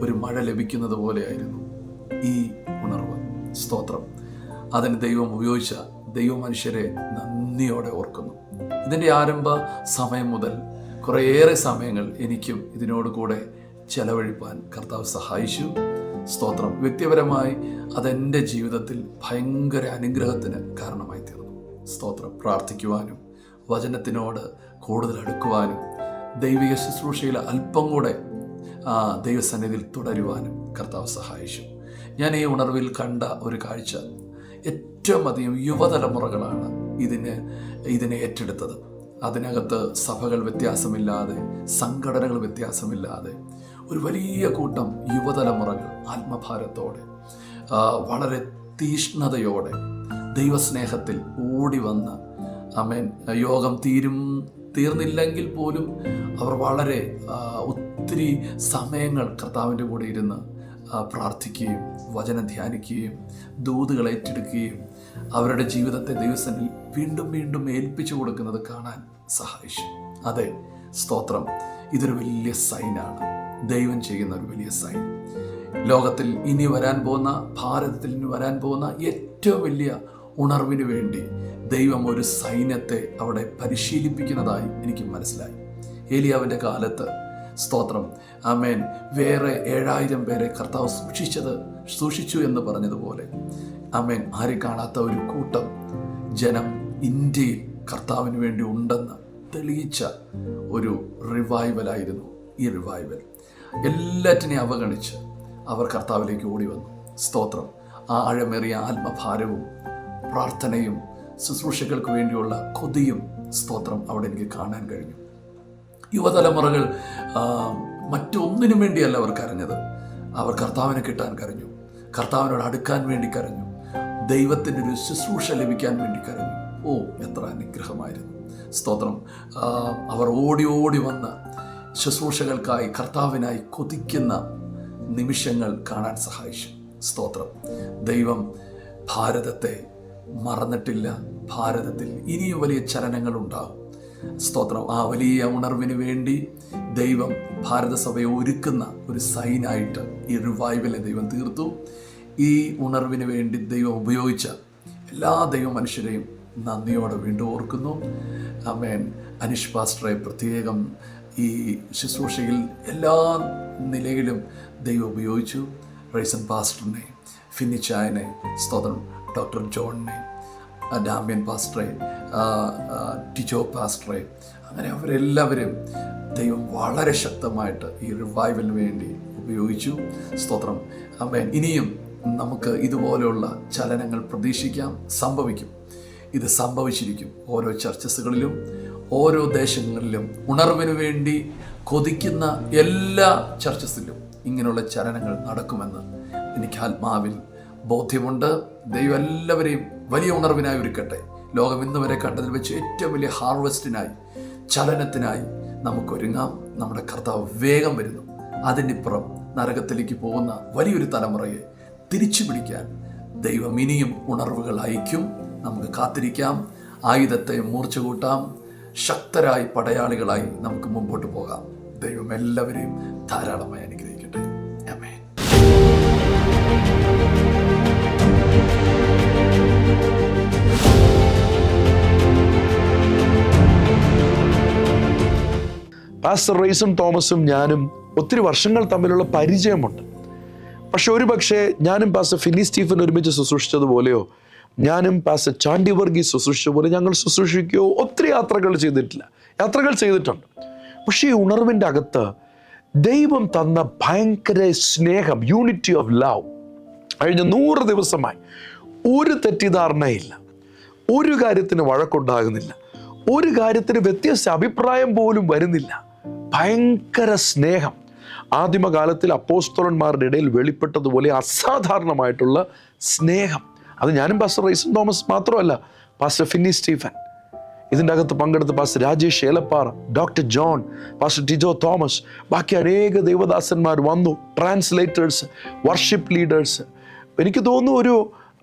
ഒരു മഴ ലഭിക്കുന്നത് പോലെയായിരുന്നു ഈ ഉണർവ്. സ്തോത്രം. അതിന് ദൈവം ഉപയോഗിച്ച ദൈവ മനുഷ്യരെ നന്ദിയോടെ ഓർക്കുന്നു. ഇതിൻ്റെ ആരംഭ സമയം മുതൽ കുറേയേറെ സമയങ്ങൾ എനിക്കും ഇതിനോട് കൂടെ ചെലവഴിപ്പാൻ കർത്താവ് സഹായിച്ചു. സ്തോത്രം. വ്യക്തിപരമായി അതെൻ്റെ ജീവിതത്തിൽ ഭയങ്കര അനുഗ്രഹത്തിന് കാരണമായി തീർന്നു. സ്തോത്രം. പ്രാർത്ഥിക്കുവാനും വചനത്തിനോട് കൂടുതൽ അടുക്കുവാനും ദൈവിക ശുശ്രൂഷയിൽ അല്പം കൂടെ ദൈവസന്നിധിയിൽ തുടരുവാനും കർത്താവ് സഹായിച്ചു. ഞാൻ ഈ ഉണർവിൽ കണ്ട ഒരു കാഴ്ച, ഏറ്റവും അധികം യുവതലമുറകളാണ് ഇതിനെ ഏറ്റെടുത്തത്. അതിനകത്ത് സഭകൾ വ്യത്യാസമില്ലാതെ, സംഘടനകൾ വ്യത്യാസമില്ലാതെ ഒരു വലിയ കൂട്ടം യുവതലമുറകൾ ആത്മഭാരത്തോടെ, വളരെ തീഷ്ണതയോടെ, ദൈവസ്നേഹത്തിൽ ഓടി വന്ന് ആമേൻ, യോഗം തീർന്നില്ലെങ്കിൽ പോലും അവർ വളരെ ഒത്തിരി സമയങ്ങൾ കർത്താവിൻ്റെ കൂടെ ഇരുന്ന് പ്രാർത്ഥിക്കുകയും വചനം ധ്യാനിക്കുകയും ദൂതുകൾ ഏറ്റെടുക്കുകയും അവരുടെ ജീവിതത്തെ ദൈവസന്നിധിയിൽ വീണ്ടും വീണ്ടും ഏൽപ്പിച്ചു കൊടുക്കുന്നത് കാണാൻ സഹായിച്ചു. അതെ, സ്തോത്രം. ഇതൊരു വലിയ സൈനാണ്, ദൈവം ചെയ്യുന്ന ഒരു വലിയ സൈൻ. ലോകത്തിൽ ഇനി വരാൻ പോകുന്ന, ഭാരതത്തിൽ ഇനി വരാൻ പോകുന്ന ഏറ്റവും വലിയ ഉണർവിന് വേണ്ടി ദൈവം ഒരു സൈന്യത്തെ അവിടെ പരിശീലിപ്പിക്കുന്നതായി എനിക്ക് മനസ്സിലായി. ഏലിയാവിൻ്റെ കാലത്ത്, സ്തോത്രം, ആമേൻ, വേറെ 7000 പേരെ കർത്താവ് സൂക്ഷിച്ചു എന്ന് പറഞ്ഞതുപോലെ, ആമേൻ, ആരും കാണാത്ത ഒരു കൂട്ടം ജനം ഇന്ത്യയിൽ കർത്താവിന് വേണ്ടി ഉണ്ടെന്ന് തെളിയിച്ച ഒരു റിവൈവലായിരുന്നു ഈ റിവൈവൽ. എല്ലാറ്റിനെയും അവഗണിച്ച് അവർ കർത്താവിലേക്ക് ഓടി വന്നു. സ്തോത്രം. ആ ആഴമേറിയ ആത്മഭാരവും പ്രാർത്ഥനയും ശുശ്രൂഷകൾക്ക് വേണ്ടിയുള്ള കൊതിയും, സ്തോത്രം, അവിടെ എനിക്ക് കാണാൻ കഴിഞ്ഞു. യുവതലമുറകൾ മറ്റൊന്നിനും വേണ്ടിയല്ല അവർ കരഞ്ഞത്. അവർ കർത്താവിനെ കിട്ടാൻ കരഞ്ഞു, കർത്താവിനോട് അടുക്കാൻ വേണ്ടി കരഞ്ഞു, ദൈവത്തിൻ്റെ ഒരു ശുശ്രൂഷ ലഭിക്കാൻ വേണ്ടി കരഞ്ഞു. ഓ, എത്ര അനുഗ്രഹമായിരുന്നു. സ്തോത്രം. അവർ ഓടി ഓടി വന്ന് ശുശ്രൂഷകൾക്കായി, കർത്താവിനായി കൊതിക്കുന്ന നിമിഷങ്ങൾ കാണാൻ സഹായിച്ചു. സ്തോത്രം. ദൈവം ഭാരതത്തെ മറന്നിട്ടില്ല. ഭാരതത്തിൽ ഇനിയും വലിയ ചലനങ്ങൾ ഉണ്ടാകും. സ്തോത്രം. ആ വലിയ ഉണർവിന് വേണ്ടി ദൈവം ഭാരതസഭയെ ഒരുക്കുന്ന ഒരു സൈനായിട്ട് ഈ റിവൈവലിനെ ദൈവം തീർത്തു. ഈ ഉണർവിന് വേണ്ടി ദൈവം ഉപയോഗിച്ച എല്ലാ ദൈവ മനുഷ്യരെയും നന്ദിയോടെ വീണ്ടും ഓർക്കുന്നു. ആമേൻ. അനീഷ് പാസ്റ്ററെ പ്രത്യേകം ഈ ശുശ്രൂഷയിൽ എല്ലാ നിലയിലും ദൈവം ഉപയോഗിച്ചു. റൈസൻ പാസ്റ്ററിനെ, ഫിന്നിച്ചായനെ, സ്തോത്രം, ഡോക്ടർ ജോണിനെ, ഡാമിയൻ പാസ്റ്ററെ, ടിജോ പാസ്റ്ററെ, അങ്ങനെ അവരെല്ലാവരും ദൈവം വളരെ ശക്തമായിട്ട് ഈ റിവൈവലിന് വേണ്ടി ഉപയോഗിച്ചു. സ്തോത്രം. ആമേൻ. ഇനിയും നമുക്ക് ഇതുപോലെയുള്ള ചലനങ്ങൾ പ്രതീക്ഷിക്കാം. സംഭവിക്കും. ഇത് സംഭവിച്ചിരിക്കും. ഓരോ ചർച്ചസുകളിലും ഓരോ ദേശങ്ങളിലും ഉണർവിന് വേണ്ടി കൊതിക്കുന്ന എല്ലാ ചർച്ചസിലും ഇങ്ങനെയുള്ള ചലനങ്ങൾ നടക്കുമെന്ന് എനിക്ക് ആത്മാവിൽ ബോധ്യമുണ്ട്. ദൈവം എല്ലാവരെയും വലിയ ഉണർവിനായി ഒരുക്കട്ടെ. ലോകം ഇന്ന് വരെ കണ്ടതിൽ വെച്ച് ഏറ്റവും വലിയ ഹാർവസ്റ്റിനായി, ചലനത്തിനായി നമുക്കൊരുങ്ങാം. നമ്മുടെ കർത്താവ് വേഗം വരുന്നു. അതിനിപ്പുറം നരകത്തിലേക്ക് പോകുന്ന വലിയൊരു തലമുറയെ തിരിച്ചു പിടിക്കാൻ ദൈവം ഇനിയും ഉണർവുകൾ അയക്കും. നമുക്ക് കാത്തിരിക്കാം. ആയുധത്തെ മൂർച്ച കൂട്ടാം. ശക്തരായി പടയാളികളായി നമുക്ക് മുമ്പോട്ട് പോകാം. ദൈവം എല്ലാവരെയും ധാരാളമായി അനുഗ്രഹിക്കട്ടെ. ആമേൻ. പാസ്റ്റർ റൈസൺ തോമസും ഞാനും ഒത്തിരി വർഷങ്ങൾ തമ്മിലുള്ള പരിചയമുണ്ട്. പക്ഷെ ഒരു പക്ഷേ ഞാനും പാസ്റ്റർ ഫിന്നി സ്റ്റീഫൻ ഒരുമിച്ച് ശുശ്രൂഷിച്ചതുപോലെയോ ഞാനും പാസ്റ്റർ ചാണ്ടി വർഗീസ് ശുശ്രൂഷിച്ച പോലെ ഞങ്ങൾ ശുശ്രൂഷിക്കുകയോ ഒത്തിരി യാത്രകൾ ചെയ്തിട്ടുണ്ട്. പക്ഷേ ഈ ഉണർവിൻ്റെ അകത്ത് ദൈവം തന്ന ഭയങ്കര സ്നേഹം, യൂണിറ്റി ഓഫ് ലവ്, കഴിഞ്ഞ 100 ദിവസമായി ഒരു തെറ്റിദ്ധാരണയില്ല, ഒരു കാര്യത്തിന് വഴക്കുണ്ടാകുന്നില്ല, ഒരു കാര്യത്തിന് വ്യത്യസ്ത അഭിപ്രായം പോലും വരുന്നില്ല. ഭയങ്കര സ്നേഹം. ആദിമകാലത്തിൽ അപ്പോസ്തലന്മാരുടെ ഇടയിൽ വെളിപ്പെട്ടതുപോലെ അസാധാരണമായിട്ടുള്ള സ്നേഹം. അത് ഞാനും പാസ്റ്റർ റൈസൺ തോമസ് മാത്രമല്ല, പാസ്റ്റർ ഫിന്നി സ്റ്റീഫൻ, ഇതിൻ്റെ അകത്ത് പങ്കെടുത്ത pastor Rajesh Elappara, doctor John, pastor Tijo Thomas, ബാക്കി അനേക ദൈവദാസന്മാർ വന്നു, ട്രാൻസ്ലേറ്റേഴ്സ്, വർഷിപ്പ് ലീഡേഴ്സ്. എനിക്ക് തോന്നുന്നു ഒരു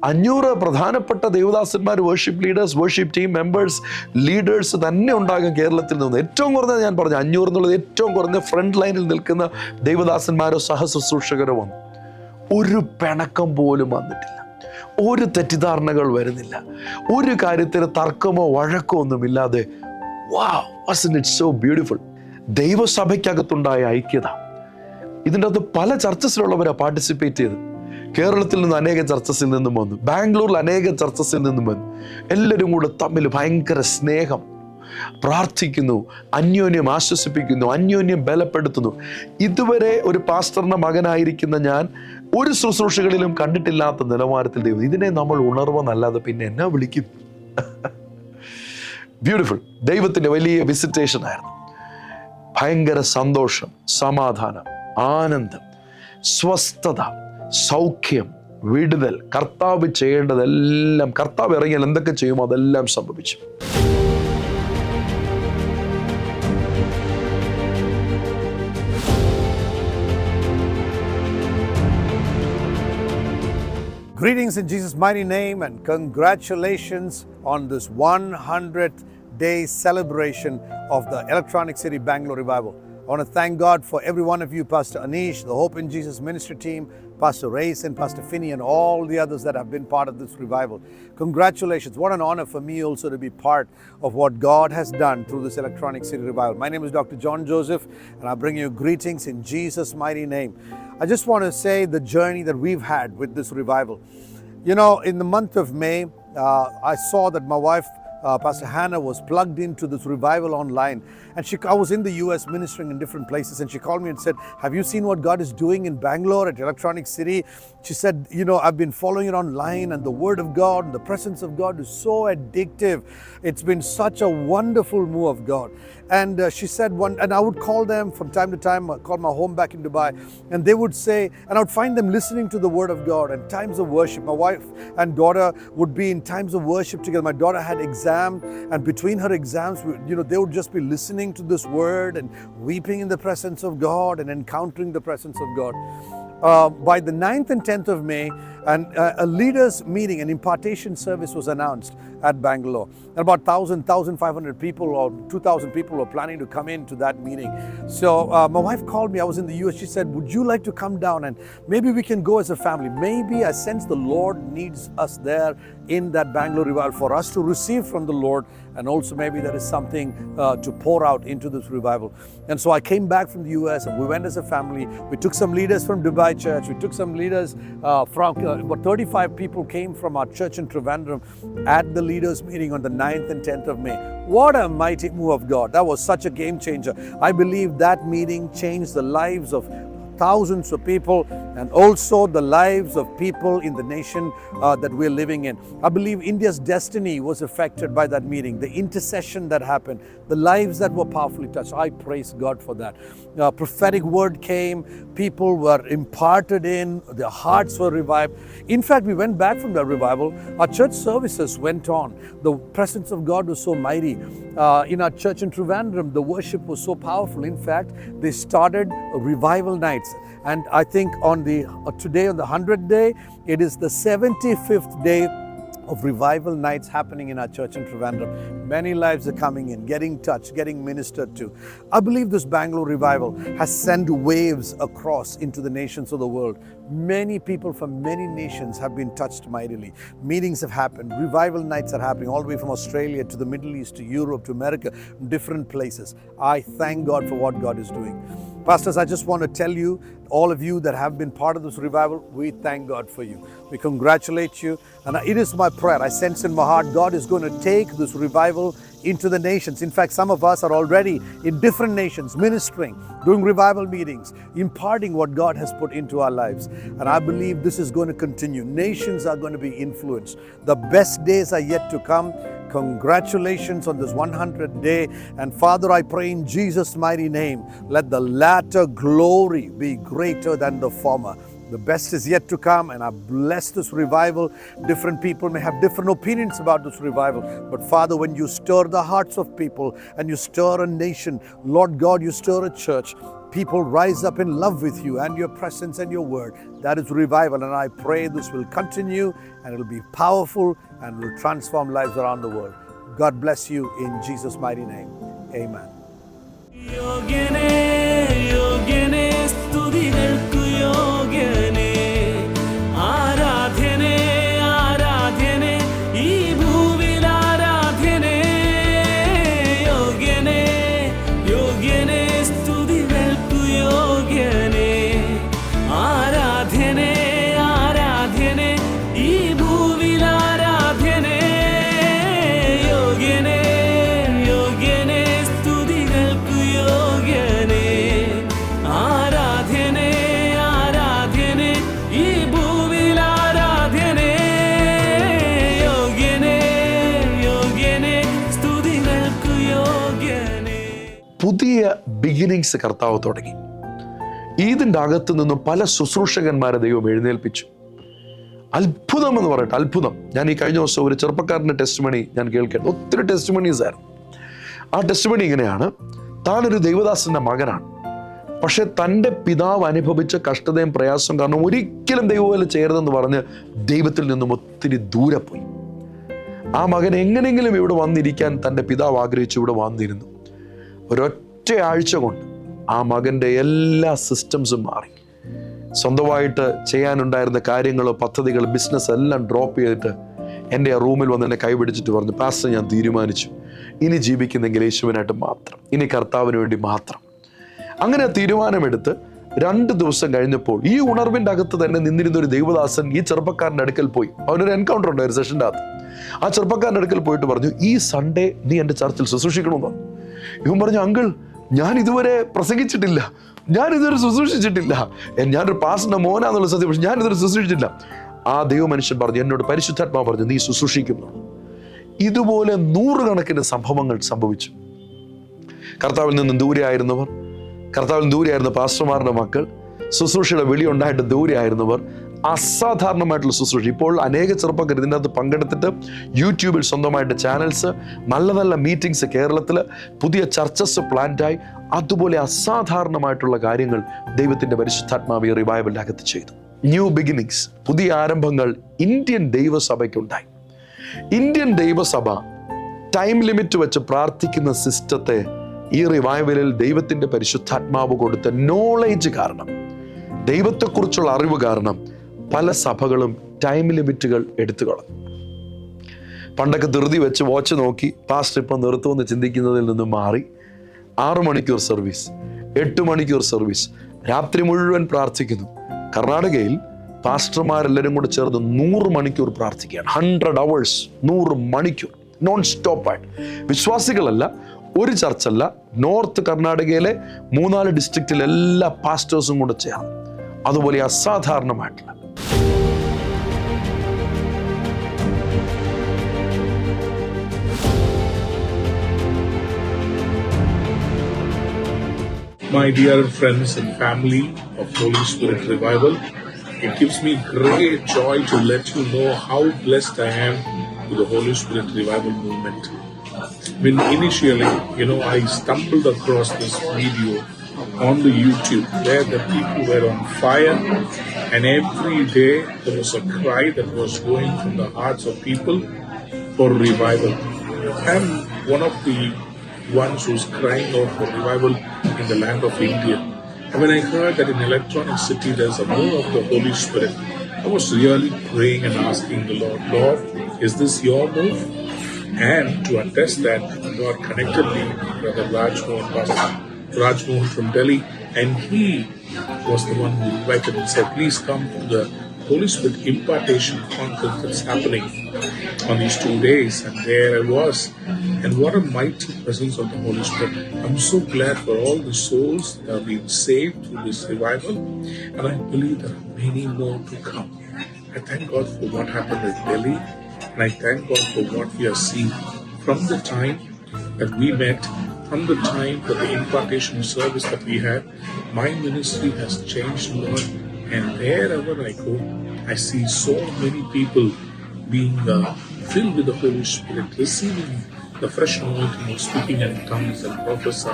500 പ്രധാനപ്പെട്ട ദേവദാസന്മാർ, worship leaders, worship team members, leaders തന്നെ ഉണ്ടാകും കേരളത്തിൽ നിന്ന്. ഏറ്റവും കുറഞ്ഞ, ഞാൻ പറഞ്ഞു 500 എന്നുള്ളത് ഏറ്റവും കുറഞ്ഞ ഫ്രണ്ട് ലൈനിൽ നിൽക്കുന്ന ദേവദാസന്മാരോ സഹശുശ്രൂഷകരോ വന്നു. ഒരു പിണക്കം പോലും വന്നിട്ടില്ല, ഒരു തെറ്റിദ്ധാരണകൾ വരുന്നില്ല, ഒരു കാര്യത്തിന് തർക്കമോ വഴക്കോ ഒന്നുമില്ലാതെ. wow, wasn't it so beautiful? ദൈവസഭയ്ക്കകത്തുണ്ടായ ഐക്യത. ഇതിൻ്റെ അകത്ത് പല ചർച്ചസിലുള്ളവരാണ് പാർട്ടിസിപ്പേറ്റ് ചെയ്ത്. കേരളത്തിൽ നിന്ന് അനേക ചർച്ചസിൽ നിന്നും വന്നു, ബാംഗ്ലൂരിൽ അനേക ചർച്ചസിൽ നിന്നും വന്നു. എല്ലാവരും കൂടെ തമ്മിൽ ഭയങ്കര സ്നേഹം, പ്രാർത്ഥിക്കുന്നു, അന്യോന്യം ആശ്വസിപ്പിക്കുന്നു, അന്യോന്യം ബലപ്പെടുത്തുന്നു. ഇതുവരെ ഒരു പാസ്റ്ററിന്റെ മകനായിരിക്കുന്ന ഞാൻ ഒരു ശുശ്രൂഷകളിലും കണ്ടിട്ടില്ലാത്ത നിലവാരത്തിൽ ദൈവം. ഇതിനെ നമ്മൾ ഉണർവെന്നല്ലാതെ പിന്നെ എന്നാ വിളിക്കും? ബ്യൂട്ടിഫുൾ. ദൈവത്തിന്റെ വലിയ വിസിറ്റേഷൻ ആയിരുന്നു. ഭയങ്കര സന്തോഷം, സമാധാനം, ആനന്ദം, സ്വസ്ഥത, സൗഖ്യം, വിടുതൽ. കർത്താവ് ചെയ്യേണ്ടതെല്ലാം, കർത്താവ് ഇറങ്ങിയാൽ എന്തൊക്കെ ചെയ്യുമോ അതെല്ലാം സംഭവിച്ചു. Greetings in Jesus' mighty name and congratulations on this 100th day celebration of the Electronic City Bangalore Revival. I want to thank God for every one of you, Pastor Anish, the Hope in Jesus ministry team, Pastor Race and Pastor Finney and all the others that have been part of this revival. Congratulations. What an honor for me also to be part of what God has done through this Electronic City Revival. My name is Dr. John Joseph and I bring you greetings in Jesus' mighty name. I just want to say the journey that we've had with this revival. You know, in the month of May, I saw that my wife, Pastor Hannah, was plugged into this revival online, and I was in the US ministering in different places, and she called me and said, have you seen what God is doing in Bangalore at Electronic City? She said, you know, I've been following it online, and the word of God and the presence of God is so addictive. It's been such a wonderful move of God. And she said and I would call them from time to time, call my home back in Dubai, and they would say, and I would find them listening to the word of God and times of worship. My wife and daughter would be in times of worship together. My daughter had exam, and between her exams, you know, they would just be listening to this word and weeping in the presence of God and encountering the presence of God. By the 9th and 10th of May, a leaders meeting, an impartation service was announced at Bangalore. And about 1,500 people or 2,000 people were planning to come into that meeting. So my wife called me. I was in the US. She said, would you like to come down and maybe we can go as a family? Maybe I sense the Lord needs us there in that Bangalore revival for us to receive from the Lord, and also maybe there is something to pour out into this revival. And so I came back from the US and we went as a family. We took some leaders from Dubai Church. We took some leaders from about 35 people came from our church in Trivandrum at the leaders meeting on the 9th and 10th of May. What a mighty move of God. That was such a game changer. I believe that meeting changed the lives of thousands of people and also the lives of people in the nation that we're living in. I believe India's destiny was affected by that meeting, the intercession that happened, the lives that were powerfully touched. I praise God for that. Prophetic word came, people were imparted in, their hearts were revived. In fact, we went back from that revival. Our church services went on. The presence of God was so mighty. In our church in Trivandrum, the worship was so powerful. In fact, they started revival nights. And I think on today, on the 100th day, it is the 75th day of revival nights happening in our church in Trivandrum. Many lives are coming in, getting touched, getting ministered to. I believe this Bangalore revival has sent waves across into the nations of the world. Many people from many nations have been touched mightily. Meetings have happened, revival nights are happening all the way from Australia to the Middle East, to Europe, to America, different places. I thank God for what God is doing. Pastors, I just want to tell you, all of you that have been part of this revival, we thank God for you. We congratulate you. And it is my prayer. I sense in my heart, God is going to take this revival into the nations. In fact, some of us are already in different nations, ministering, doing revival meetings, imparting what God has put into our lives. And I believe this is going to continue. Nations are going to be influenced. The best days are yet to come. Congratulations on this 100th day. And Father, I pray in Jesus' mighty name, let the latter glory be greater than the former. The best is yet to come, and I bless this revival. Different people may have different opinions about this revival, but Father, when you stir the hearts of people and you stir a nation, Lord God, you stir a church, people rise up in love with you and your presence and your word. That is revival, and I pray this will continue and it will be powerful and will transform lives around the world. God bless you in Jesus' mighty name. Amen. യോഗ്യനേ യോഗ്യനേ സ്തുതികൾക്കു യോഗ്യനേ ആരാധ്യനേ ആരാധ്യനേ ഈ ഭൂവിൽ ആരാധ്യനേ യോഗ്യനേ യോഗ്യനേ സ്തുതികൾക്കു യോഗ്യനേ ആരാധ്യനേ ആരാധ്യനേ ഈ ഭൂവിൽ ആരാധ്യനേ യോഗ്യനേ യോഗ്യനേ സ്തുതികൾക്കു യോഗ്യനേ ആരാധ്യനേ ആരാധ്യനേ ഈ ഭൂവിൽ ആരാധ്യനേ യോഗ്യനേ യോഗ്യനേ സ്തുതികൾക്കു യോഗ്യനേ. പുതിയ beginnings കർത്താവ് തുടങ്ങി. ഇതിൻ്റെ അകത്തു നിന്നും പല ശുശ്രൂഷകന്മാരെ ദൈവം എഴുന്നേൽപ്പിച്ചു. അത്ഭുതം എന്ന് പറയട്ടെ, അത്ഭുതം. ഞാൻ ഈ കഴിഞ്ഞ ദിവസം ഒരു ചെറുപ്പക്കാരൻ്റെ ടെസ്റ്റിമണി ഞാൻ കേൾക്കട്ടെ. ഒത്തിരി ടെസ്റ്റിമണീസ് ആയിരുന്നു. ആ ടെസ്റ്റിമണി ഇങ്ങനെയാണ്: താനൊരു ദൈവദാസന്റെ മകനാണ്, പക്ഷെ തൻ്റെ പിതാവ് അനുഭവിച്ച കഷ്ടതയും പ്രയാസവും കാരണം ഒരിക്കലും ദൈവവേല ചെയ്യരുതെന്ന് പറഞ്ഞ് ദൈവത്തിൽ നിന്നും ഒത്തിരി ദൂരെ പോയി. ആ മകൻ എങ്ങനെയെങ്കിലും ഇവിടെ വന്നിരിക്കാൻ തൻ്റെ പിതാവ് ആഗ്രഹിച്ചു ഇവിടെ വന്നിരുന്നു. ഒരൊറ്റ ആഴ്ച കൊണ്ട് ആ മകൻ്റെ എല്ലാ സിസ്റ്റംസും മാറി. സ്വന്തമായിട്ട് ചെയ്യാനുണ്ടായിരുന്ന കാര്യങ്ങൾ, പദ്ധതികൾ, ബിസിനസ് എല്ലാം ഡ്രോപ്പ് ചെയ്തിട്ട് എൻ്റെ ആ റൂമിൽ വന്ന് എന്നെ കൈപിടിച്ചിട്ട് പറഞ്ഞു, പാസ്റ്റർ, ഞാൻ തീരുമാനിച്ചു ഇനി ജീവിക്കുന്നെങ്കിൽ യേശുവിനായിട്ട് മാത്രം, ഇനി കർത്താവിന് വേണ്ടി മാത്രം. അങ്ങനെ തീരുമാനമെടുത്ത് 2 ദിവസം കഴിഞ്ഞപ്പോൾ ഈ ഉണർവിൻ്റെ അകത്ത് തന്നെ നിന്നിരുന്ന ഒരു ദൈവദാസൻ ഈ ചെറുപ്പക്കാരൻ്റെ അടുക്കൽ പോയി. അവനൊരു എൻകൗണ്ടർ ഉണ്ടായി ഒരു സെഷൻ്റെ അകത്ത്. ആ ചെറുപ്പക്കാരൻ്റെ അടുക്കൽ പോയിട്ട് പറഞ്ഞു, ഈ സൺഡേ നീ എൻ്റെ ചർച്ചിൽ ശുശ്രൂഷിക്കണമെന്ന് പറഞ്ഞു. ഇവൻ പറഞ്ഞു, അങ്കിൾ, ഞാൻ ഇതുവരെ പ്രസംഗിച്ചിട്ടില്ല, ഞാൻ ഇതുവരെ ശുശ്രൂഷിച്ചിട്ടില്ല, ഞാനൊരു പാസ്റ്ററിന്റെ മോനാന്നുള്ള സത്യം, പക്ഷെ ഞാൻ ഇതുവരെ ശുശ്രൂഷിച്ചിട്ടില്ല. ആ ദൈവ മനുഷ്യൻ പറഞ്ഞു, എന്നോട് പരിശുദ്ധാത്മാവ് പറഞ്ഞു, നീ ശുശ്രൂഷിക്കുന്നു. ഇതുപോലെ 100 കണക്കിന് സംഭവങ്ങൾ സംഭവിച്ചു. കർത്താവിൽ നിന്നും ദൂരെയായിരുന്നവർ, കർത്താവിൽ ദൂരെയായിരുന്ന പാസ്റ്റർമാരുടെ മക്കൾ, ശുശ്രൂഷയുടെ വിളി ഉണ്ടായിട്ട് ദൂരെയായിരുന്നവർ, അസാധാരണമായിട്ടുള്ള ശുശ്രൂഷ. ഇപ്പോൾ അനേക ചെറുപ്പക്കാർ ഇതിൻ്റെ അകത്ത് പങ്കെടുത്തിട്ട് യൂട്യൂബിൽ സ്വന്തമായിട്ട് ചാനൽസ്, നല്ല നല്ല മീറ്റിംഗ്സ് കേരളത്തിൽ, പുതിയ ചർച്ചസ് പ്ലാന്റായി, അതുപോലെ അസാധാരണമായിട്ടുള്ള കാര്യങ്ങൾ ദൈവത്തിൻ്റെ പരിശുദ്ധാത്മാവ് റിവൈവലിൻ്റെ അകത്ത് ചെയ്തു. ന്യൂ ബിഗിനിങ്സ്, പുതിയ ആരംഭങ്ങൾ ഇന്ത്യൻ ദൈവസഭയ്ക്കുണ്ടായി. ഇന്ത്യൻ ദൈവസഭ ടൈം ലിമിറ്റ് വെച്ച് പ്രാർത്ഥിക്കുന്ന സിസ്റ്റത്തെ ഈ റിവൈവലിൽ ദൈവത്തിൻ്റെ പരിശുദ്ധാത്മാവ് കൊടുത്ത നോളേജ് കാരണം, ദൈവത്തെക്കുറിച്ചുള്ള അറിവ് കാരണം പല സഭകളും ടൈം ലിമിറ്റുകൾ എടുത്തു കളഞ്ഞു. പണ്ടൊക്കെ ധൃതി വെച്ച് വാച്ച് നോക്കി പാസ്റ്റർ ഇപ്പം നിർത്തുമെന്ന് ചിന്തിക്കുന്നതിൽ നിന്നും മാറി 6 മണിക്കൂർ സർവീസ്, 8 മണിക്കൂർ സർവീസ്, രാത്രി മുഴുവൻ പ്രാർത്ഥിക്കുന്നു. കർണാടകയിൽ പാസ്റ്റർമാരെല്ലാവരും കൂടെ ചേർന്ന് 100 മണിക്കൂർ പ്രാർത്ഥിക്കുകയാണ്. 100 hours, 100 മണിക്കൂർ നോൺ സ്റ്റോപ്പായിട്ട്. വിശ്വാസികളല്ല, ഒരു ചർച്ചല്ല, നോർത്ത് കർണാടകയിലെ 3-4 ഡിസ്ട്രിക്റ്റിലെ എല്ലാ പാസ്റ്റേഴ്സും കൂടെ ചേർന്ന് അതുപോലെ അസാധാരണമായിട്ടുള്ള My dear friends and family of Holy Spirit Revival, it gives me great joy to let you know how blessed I am with the Holy Spirit Revival movement. When initially, I stumbled across this video on the YouTube where the people were on fire, and every day there was a cry that was going from the hearts of people for revival. I'm one of the ones who's crying out for revival in the land of India. And when I heard that in Electronic City there's a move of the Holy Spirit, I was really praying and asking the Lord, is this your move? And to attest that, God connected me with Brother Pastor Raj Mohan from Delhi, and he was the one who invited and said, please come to the Holy Spirit impartation conference that's happening on these 2 days. And there I was, and what a mighty presence of the Holy Spirit. I'm so glad for all the souls that have been saved through this revival, and I believe there are many more to come. I thank God for what happened in Delhi, and I thank God for what we are seeing from the time that we met, from the time for the impartation service that we had. My ministry has changed, Lord, and wherever I go, I see so many people being filled with the Holy Spirit, receiving the fresh anointing of speaking in tongues and prophesy,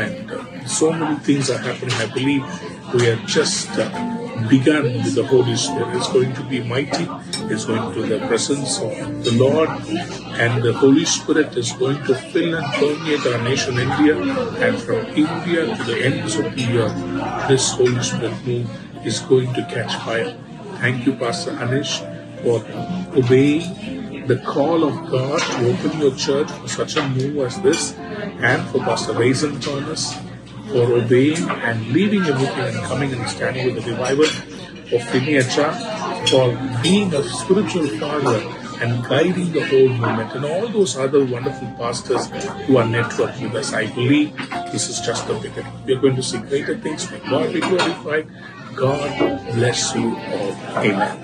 and so many things are happening. I believe we have just begun with the Holy Spirit. It's going to be mighty. It's going to the presence of the Lord, and the Holy Spirit is going to fill and permeate our nation, India, and from India to the ends of the earth. This Holy Spirit move is going to catch fire. Thank you, Pastor Anish, for obeying the call of God to open your church for such a move as this, and for Pastor Raisin Furnace for obeying and leaving everything and coming and standing with the revival of Finniacha, for being a spiritual father and guiding the whole movement, and all those other wonderful pastors who are networked with us. I believe this is just the beginning. We are going to see greater things. May God be glorified. God bless you all. Amen.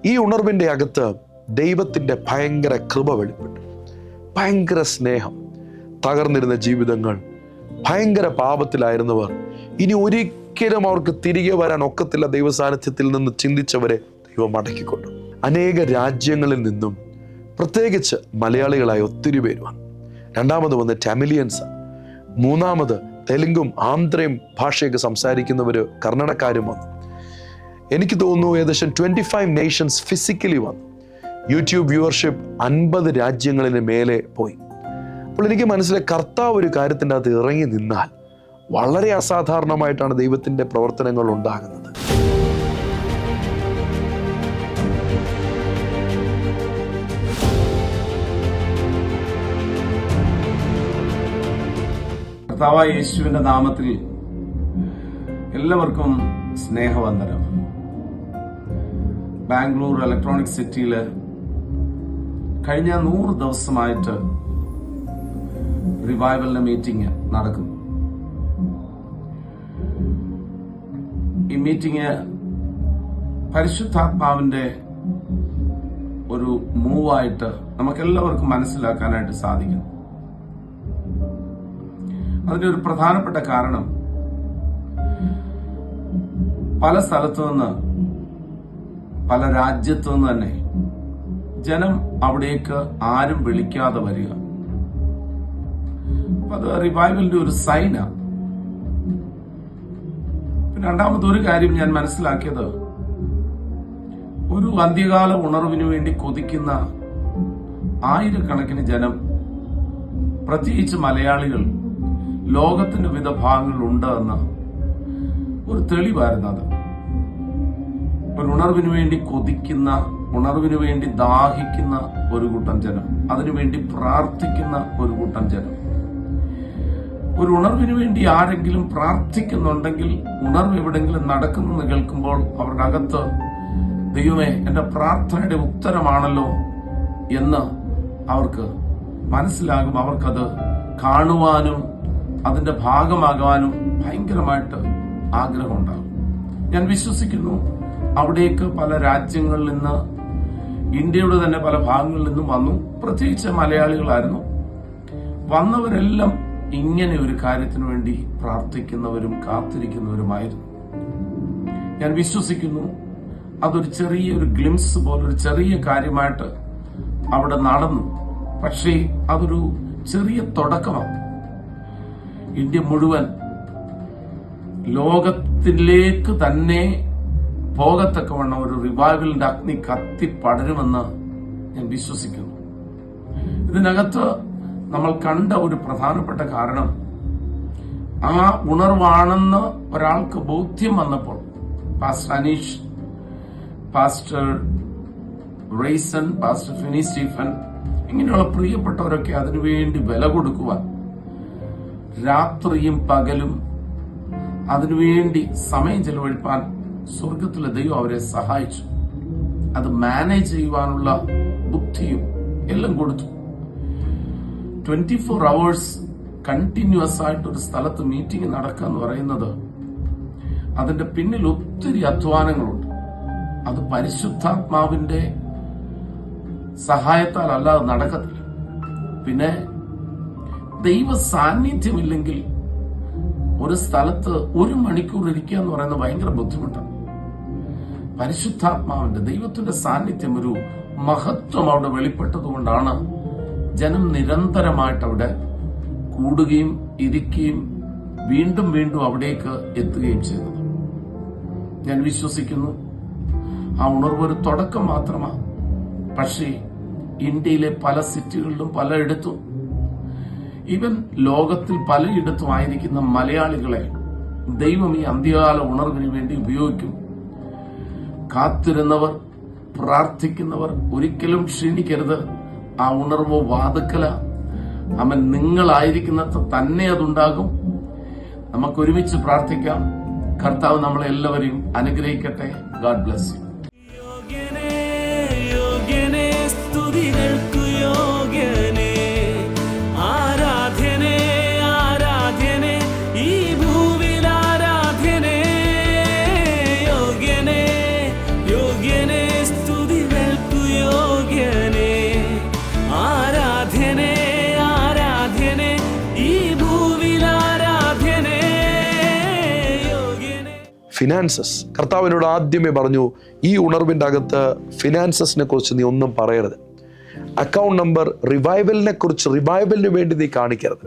ഈ ഉണർവിൻ്റെ അകത്ത് ദൈവത്തിൻ്റെ ഭയങ്കര കൃപ വെളിപ്പെട്ടു, ഭയങ്കര സ്നേഹം. തകർന്നിരുന്ന ജീവിതങ്ങൾ, ഭയങ്കര പാപത്തിലായിരുന്നവർ, ഇനി ഒരിക്കലും അവർക്ക് തിരികെ വരാൻ ഒക്കത്തില്ല ദൈവസാന്നിധ്യത്തിൽ നിന്ന് ചിന്തിച്ചവരെ ദൈവം മടക്കിക്കൊണ്ടു. അനേക രാജ്യങ്ങളിൽ നിന്നും പ്രത്യേകിച്ച് മലയാളികളായ ഒത്തിരി പേര് വന്നു. രണ്ടാമത് വന്ന് ടാമിലിയൻസ്, മൂന്നാമത് തെലുങ്കും ആന്ധ്രയും ഭാഷയൊക്കെ സംസാരിക്കുന്നവർ, കർണാടകക്കാരും വന്നു. എനിക്ക് തോന്നുന്നു ഏകദേശം 25 നേഷൻസ് ഫിസിക്കലി വന്നു. യൂട്യൂബ് വ്യൂവർഷിപ്പ് 50 രാജ്യങ്ങളിന് മേലെ പോയി. അപ്പോൾ എനിക്ക് മനസ്സിലായി, കർത്താവ് ഒരു കാര്യത്തിൻ്റെ അകത്ത് ഇറങ്ങി നിന്നാൽ വളരെ അസാധാരണമായിട്ടാണ് ദൈവത്തിൻ്റെ പ്രവർത്തനങ്ങൾ ഉണ്ടാകുന്നത്. കർത്താവായ യേശുവിന്റെ നാമത്തിൽ എല്ലാവർക്കും സ്നേഹവന്ദനം. ബാംഗ്ലൂർ ഇലക്ട്രോണിക് സിറ്റിയിൽ കഴിഞ്ഞ 100 ദിവസമായിട്ട് റിവൈവലിന്റെ മീറ്റിംഗ് നടക്കുന്നു. ഈ മീറ്റിംഗ് പരിശുദ്ധാത്മാവിന്റെ ഒരു മൂവായിട്ട് നമുക്കെല്ലാവർക്കും മനസ്സിലാക്കാനായിട്ട് സാധിക്കും. അതിന്റെ ഒരു പ്രധാനപ്പെട്ട കാരണം, പല സ്ഥലത്തു നിന്ന്, പല രാജ്യത്തു നിന്ന് തന്നെ ജനം അവിടേക്ക് ആരും വിളിക്കാതെ വരിക. അത് റിവൈവലിന്റെ ഒരു സൈനാണ്. രണ്ടാമത്തെ ഒരു കാര്യം ഞാൻ മനസ്സിലാക്കിയത്, ഒരു അന്ത്യകാല ഉണർവിനു വേണ്ടി കൊതിക്കുന്ന ആയിരക്കണക്കിന് ജനം, പ്രത്യേകിച്ച് മലയാളികൾ, ലോകത്തിന്റെ വിവിധ ഭാഗങ്ങളിലുണ്ട് എന്ന് ഒരു തെളിവായിരുന്നു. അത് ഒരു ഉണർവിനു വേണ്ടി കൊതിക്കുന്ന, ഉണർവിനു വേണ്ടി ദാഹിക്കുന്ന ഒരു കൂട്ടം ജനം, അതിനുവേണ്ടി പ്രാർത്ഥിക്കുന്ന ഒരു കൂട്ടം ജനം. ഒരു ഉണർവിനു വേണ്ടി ആരെങ്കിലും പ്രാർത്ഥിക്കുന്നുണ്ടെങ്കിൽ, ഉണർവ് എവിടെങ്കിലും നടക്കുന്നു കേൾക്കുമ്പോൾ അവരുടെ അകത്ത്, ദൈവമേ എന്റെ പ്രാർത്ഥനയുടെ ഉത്തരമാണല്ലോ എന്ന് അവർക്ക് മനസ്സിലാകും. അവർക്കത് കാണുവാനും അതിന്റെ ഭാഗമാകാനും ഭയങ്കരമായിട്ട് ആഗ്രഹമുണ്ടാകും. ഞാൻ വിശ്വസിക്കുന്നു, അവിടേക്ക് പല രാജ്യങ്ങളിൽ നിന്ന്, ഇന്ത്യയുടെ തന്നെ പല ഭാഗങ്ങളിൽ നിന്നും വന്നു. പ്രത്യേകിച്ച് മലയാളികളായിരുന്നു. വന്നവരെല്ലാം ഇങ്ങനെ ഒരു കാര്യത്തിനു വേണ്ടി പ്രാർത്ഥിക്കുന്നവരും കാത്തിരിക്കുന്നവരുമായിരുന്നു. ഞാൻ വിശ്വസിക്കുന്നു, അതൊരു ചെറിയൊരു ഗ്ലിംസ് പോലെ, ഒരു ചെറിയ കാര്യമായിട്ട് അവിടെ നടന്നു. പക്ഷേ അതൊരു ചെറിയ തുടക്കമാണ്. ഇന്ത്യ മുഴുവൻ ലോകത്തിലേക്ക് തന്നെ പോകത്തക്കവണ്ണം ഒരു റിവൈവലിന്റെ അഗ്നി കത്തിപ്പടരുമെന്ന് ഞാൻ വിശ്വസിക്കുന്നു. ഇതിനകത്ത് നമ്മൾ കണ്ട ഒരു പ്രധാനപ്പെട്ട കാരണം, ആ ഉണർവാണെന്ന് ഒരാൾക്ക് ബോധ്യം വന്നപ്പോൾ pastor Aneesh, pastor Reson, pastor Finny Stephen, ഇങ്ങനെയുള്ള പ്രിയപ്പെട്ടവരൊക്കെ അതിനുവേണ്ടി വില കൊടുക്കുവാൻ രാത്രിയും പകലും അതിനുവേണ്ടി സമയം ചെലവഴിപ്പാൻ സ്വർഗത്തിലെ ദൈവം അവരെ സഹായിച്ചു. അത് മാനേജ് ചെയ്യുവാനുള്ള ബുദ്ധിയും എല്ലാം കൊടുത്തു. 24 hours കണ്ടിന്യൂസ് ആയിട്ട് ഒരു സ്ഥലത്ത് മീറ്റിംഗ് നടക്കുക എന്ന് പറയുന്നത് അതിന്റെ പിന്നിൽ ഒത്തിരി അധ്വാനങ്ങളുണ്ട്. അത് പരിശുദ്ധാത്മാവിന്റെ സഹായത്താൽ അല്ലാതെ നടക്കത്തില്ല. പിന്നെ ദൈവ സാന്നിധ്യമില്ലെങ്കിൽ ഒരു സ്ഥലത്ത് 1 മണിക്കൂർ ഇരിക്കുക എന്ന് പറയുന്നത് ഭയങ്കര ബുദ്ധിമുട്ടാണ്. പരിശുദ്ധാത്മാവിന്റെ ദൈവത്തിന്റെ സാന്നിധ്യം, ഒരു മഹത്വം അവിടെ വെളിപ്പെട്ടതുകൊണ്ടാണ് ജനം നിരന്തരമായിട്ട് അവിടെ കൂടുകയും ഇരിക്കുകയും വീണ്ടും വീണ്ടും അവിടേക്ക് എത്തുകയും ചെയ്തത്. ഞാൻ വിശ്വസിക്കുന്നു ആ ഉണർവ് ഒരു തുടക്കം മാത്രമാണ്. പക്ഷേ ഇന്ത്യയിലെ പല സിറ്റികളിലും പലയിടത്തും, ഈവൻ ലോകത്തിൽ പലയിടത്തും ആയിരിക്കുന്ന മലയാളികളെ ദൈവം ഈ അന്ത്യകാല ഉണർവിന് വേണ്ടി ഉപയോഗിക്കും. കാത്തിരുന്നവർ, പ്രാർത്ഥിക്കുന്നവർ ഒരിക്കലും ക്ഷീണിക്കരുത്. ആ ഉണർവ് വാതുക്കല. അവൻ നിങ്ങളായിരിക്കുന്നത് തന്നെ അതുണ്ടാകും. നമുക്ക് ഒരുമിച്ച് പ്രാർത്ഥിക്കാം. കർത്താവ് നമ്മളെ എല്ലാവരെയും അനുഗ്രഹിക്കട്ടെ. God bless you. ഫിനാൻസസ്, കർത്താവിനോട് ആദ്യമേ പറഞ്ഞു, ഈ ഉണർവിൻ്റെ അകത്ത് ഫിനാൻസസിനെ കുറിച്ച് നീ ഒന്നും പറയരുത്. അക്കൗണ്ട് നമ്പർ, റിവൈവലിനെ കുറിച്ച്, റിവൈവലിന് വേണ്ടി നീ കാണിക്കരുത്.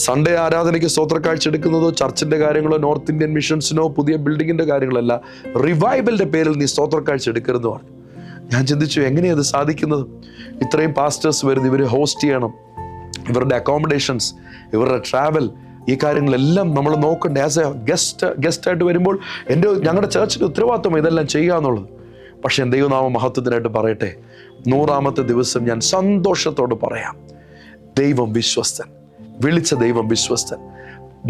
സൺഡേ ആരാധനയ്ക്ക് സ്തോത്രക്കാഴ്ച എടുക്കുന്നതോ ചർച്ചിന്റെ കാര്യങ്ങളോ നോർത്ത് ഇന്ത്യൻ മിഷൻസിനോ പുതിയ ബിൽഡിങ്ങിന്റെ കാര്യങ്ങളല്ല, റിവൈവലിന്റെ പേരിൽ നീ സ്തോത്രക്കാഴ്ച എടുക്കരുതെന്ന് പറഞ്ഞു. ഞാൻ ചിന്തിച്ചു, എങ്ങനെയത് സാധിക്കുന്നത്? ഇത്രയും പാസ്റ്റേഴ്സ് വരുന്നു, ഇവർ ഹോസ്റ്റ് ചെയ്യണം, ഇവരുടെ അക്കോമഡേഷൻസ്, ഇവരുടെ ട്രാവൽ, ഈ കാര്യങ്ങളെല്ലാം നമ്മൾ നോക്കണ്ടേ. ആസ് എ ഗസ്റ്റായിട്ട് വരുമ്പോൾ ഞങ്ങളുടെ ചർച്ചിൻ്റെ ഉത്തരവാദിത്വം ഇതെല്ലാം ചെയ്യുക എന്നുള്ളത്. പക്ഷേ ദൈവനാമ മഹത്വത്തിനായിട്ട് പറയട്ടെ, 100ാമത്തെ ദിവസം ഞാൻ സന്തോഷത്തോട് പറയാം, ദൈവം വിശ്വസ്തൻ, വിളിച്ച ദൈവം വിശ്വസ്തൻ.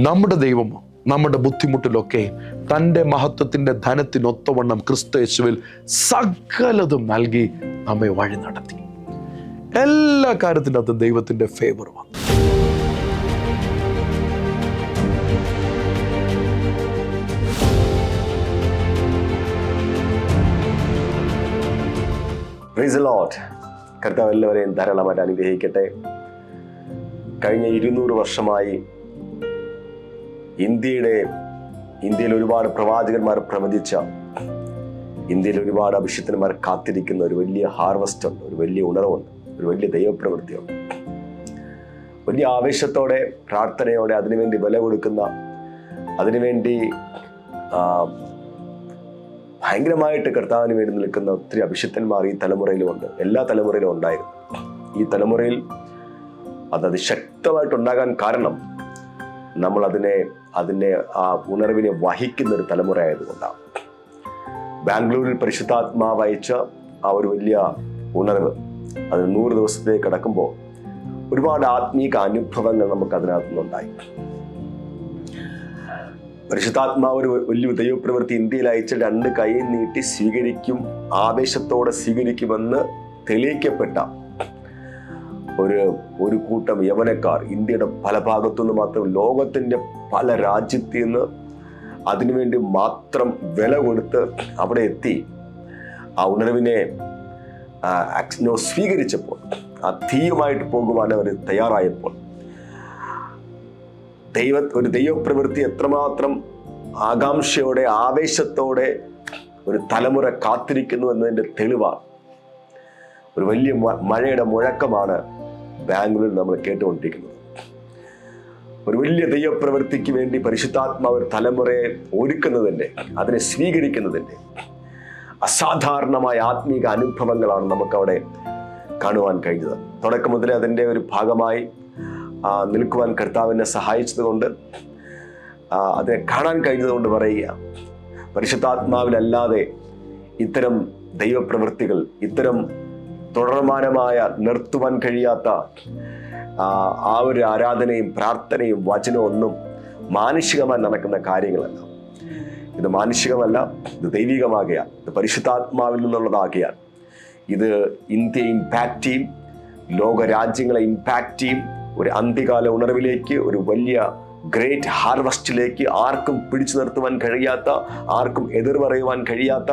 നമ്മുടെ ദൈവമോ നമ്മുടെ ബുദ്ധിമുട്ടിലൊക്കെ തൻ്റെ മഹത്വത്തിൻ്റെ ധനത്തിനൊത്തവണ്ണം ക്രിസ്തു യേശുവിൽ സകലതും നൽകി നമ്മെ വഴി നടത്തി. എല്ലാ കാര്യത്തിനകത്തും ദൈവത്തിൻ്റെ ഫേവർ വന്നു. Praise the Lord. കർത്താവ് എല്ലാവരെയും ധാരാളമായിട്ട് അനുഗ്രഹിക്കട്ടെ. കഴിഞ്ഞ 200 വർഷമായി ഇന്ത്യയിൽ ഒരുപാട് പ്രവാചകന്മാർ പ്രവചിച്ച, ഇന്ത്യയിൽ ഒരുപാട് അഭിഷിക്തന്മാർ കാത്തിരിക്കുന്ന ഒരു വലിയ ഹാർവസ്റ്റ് ഉണ്ട്, ഒരു വലിയ ഉണർവുണ്ട്, ഒരു വലിയ ദൈവപ്രവൃത്തിയുണ്ട്. വലിയ ആവേശത്തോടെ, പ്രാർത്ഥനയോടെ അതിനുവേണ്ടി വില കൊടുക്കുന്ന, അതിനുവേണ്ടി ഭയങ്കരമായിട്ട് കർത്താവിന് വേണ്ടി നിൽക്കുന്ന ഒത്തിരി അഭിഷിക്തന്മാർ ഈ തലമുറയിലുമുണ്ട്. എല്ലാ തലമുറയിലും ഉണ്ടായിരുന്നു. ഈ തലമുറയിൽ അത് അതിശക്തമായിട്ടുണ്ടാകാൻ കാരണം നമ്മൾ അതിനെ ആ ഉണർവിനെ വഹിക്കുന്ന ഒരു തലമുറ ആയതുകൊണ്ടാണ്. ബാംഗ്ലൂരിൽ പരിശുദ്ധാത്മാവ് അയച്ച ആ ഒരു വലിയ ഉണർവ്, അത് 100 ദിവസത്തേക്ക് കടക്കുമ്പോൾ ഒരുപാട് ആത്മീക അനുഭവങ്ങൾ നമുക്ക് അതിനകത്തുനിന്നുണ്ടായി. പരിശുദ്ധാത്മാവ് ഒരു വലിയ ദൈവപ്രവൃത്തി ഇന്ത്യയിൽ അയച്ച 2 കൈ നീട്ടി സ്വീകരിക്കും, ആവേശത്തോടെ സ്വീകരിക്കുമെന്ന് തെളിയിക്കപ്പെട്ട ഒരു കൂട്ടം യവനക്കാർ ഇന്ത്യയുടെ പല ഭാഗത്തുനിന്ന് മാത്രം, ലോകത്തിന്റെ പല രാജ്യത്തു നിന്ന് അതിനുവേണ്ടി മാത്രം വില കൊടുത്ത് അവിടെ എത്തി ആ ഉണർവിനെ സ്വീകരിച്ചപ്പോൾ, ആ തീയുമായിട്ട് പോകുവാൻ അവർ തയ്യാറായപ്പോൾ, ഒരു ദൈവപ്രവൃത്തി എത്രമാത്രം ആകാംക്ഷയോടെ ആവേശത്തോടെ ഒരു തലമുറ കാത്തിരിക്കുന്നു എന്നതിൻ്റെ തെളിവാണ്. ഒരു വലിയ മഴയുടെ മുഴക്കമാണ് ബാംഗ്ലൂരിൽ നമ്മൾ കേട്ടുകൊണ്ടിരിക്കുന്നത്. ഒരു വലിയ ദൈവപ്രവൃത്തിക്ക് വേണ്ടി പരിശുദ്ധാത്മാവ് ഒരു തലമുറയെ ഒരുക്കുന്നതിൻ്റെ, അതിനെ സ്വീകരിക്കുന്നതിൻ്റെ അസാധാരണമായ ആത്മീക അനുഭവങ്ങളാണ് നമുക്കവിടെ കാണുവാൻ കഴിഞ്ഞത്. തുടക്കം മുതലേ അതിൻ്റെ ഒരു ഭാഗമായി നിൽക്കുവാൻ കർത്താവിനെ സഹായിച്ചതുകൊണ്ട് അതിനെ കാണാൻ കഴിഞ്ഞതുകൊണ്ട് പറയുക, പരിശുദ്ധാത്മാവിലല്ലാതെ ഇത്തരം ദൈവപ്രവൃത്തികൾ, ഇത്തരം തുടർമാനമായ നിർത്തുവാൻ കഴിയാത്ത ആ ഒരു ആരാധനയും പ്രാർത്ഥനയും വചനവും ഒന്നും മാനുഷികമായി നടക്കുന്ന കാര്യങ്ങളല്ല. ഇത് മാനുഷികമല്ല, ഇത് ദൈവികമാകയാൽ, ഇത് പരിശുദ്ധാത്മാവിൽ നിന്നുള്ളതാകയാൽ ഇത് ഇന്ത്യയെ ഇമ്പാക്റ്റ് ചെയ്യും, ലോകരാജ്യങ്ങളെ ഇമ്പാക്റ്റ് ചെയ്യും. ഒരു അന്ത്യകാല ഉണർവിലേക്ക്, ഒരു വലിയ ഗ്രേറ്റ് ഹാർവസ്റ്റിലേക്ക്, ആർക്കും പിടിച്ചു നിർത്തുവാൻ കഴിയാത്ത, ആർക്കും എതിർ പറയുവാൻ കഴിയാത്ത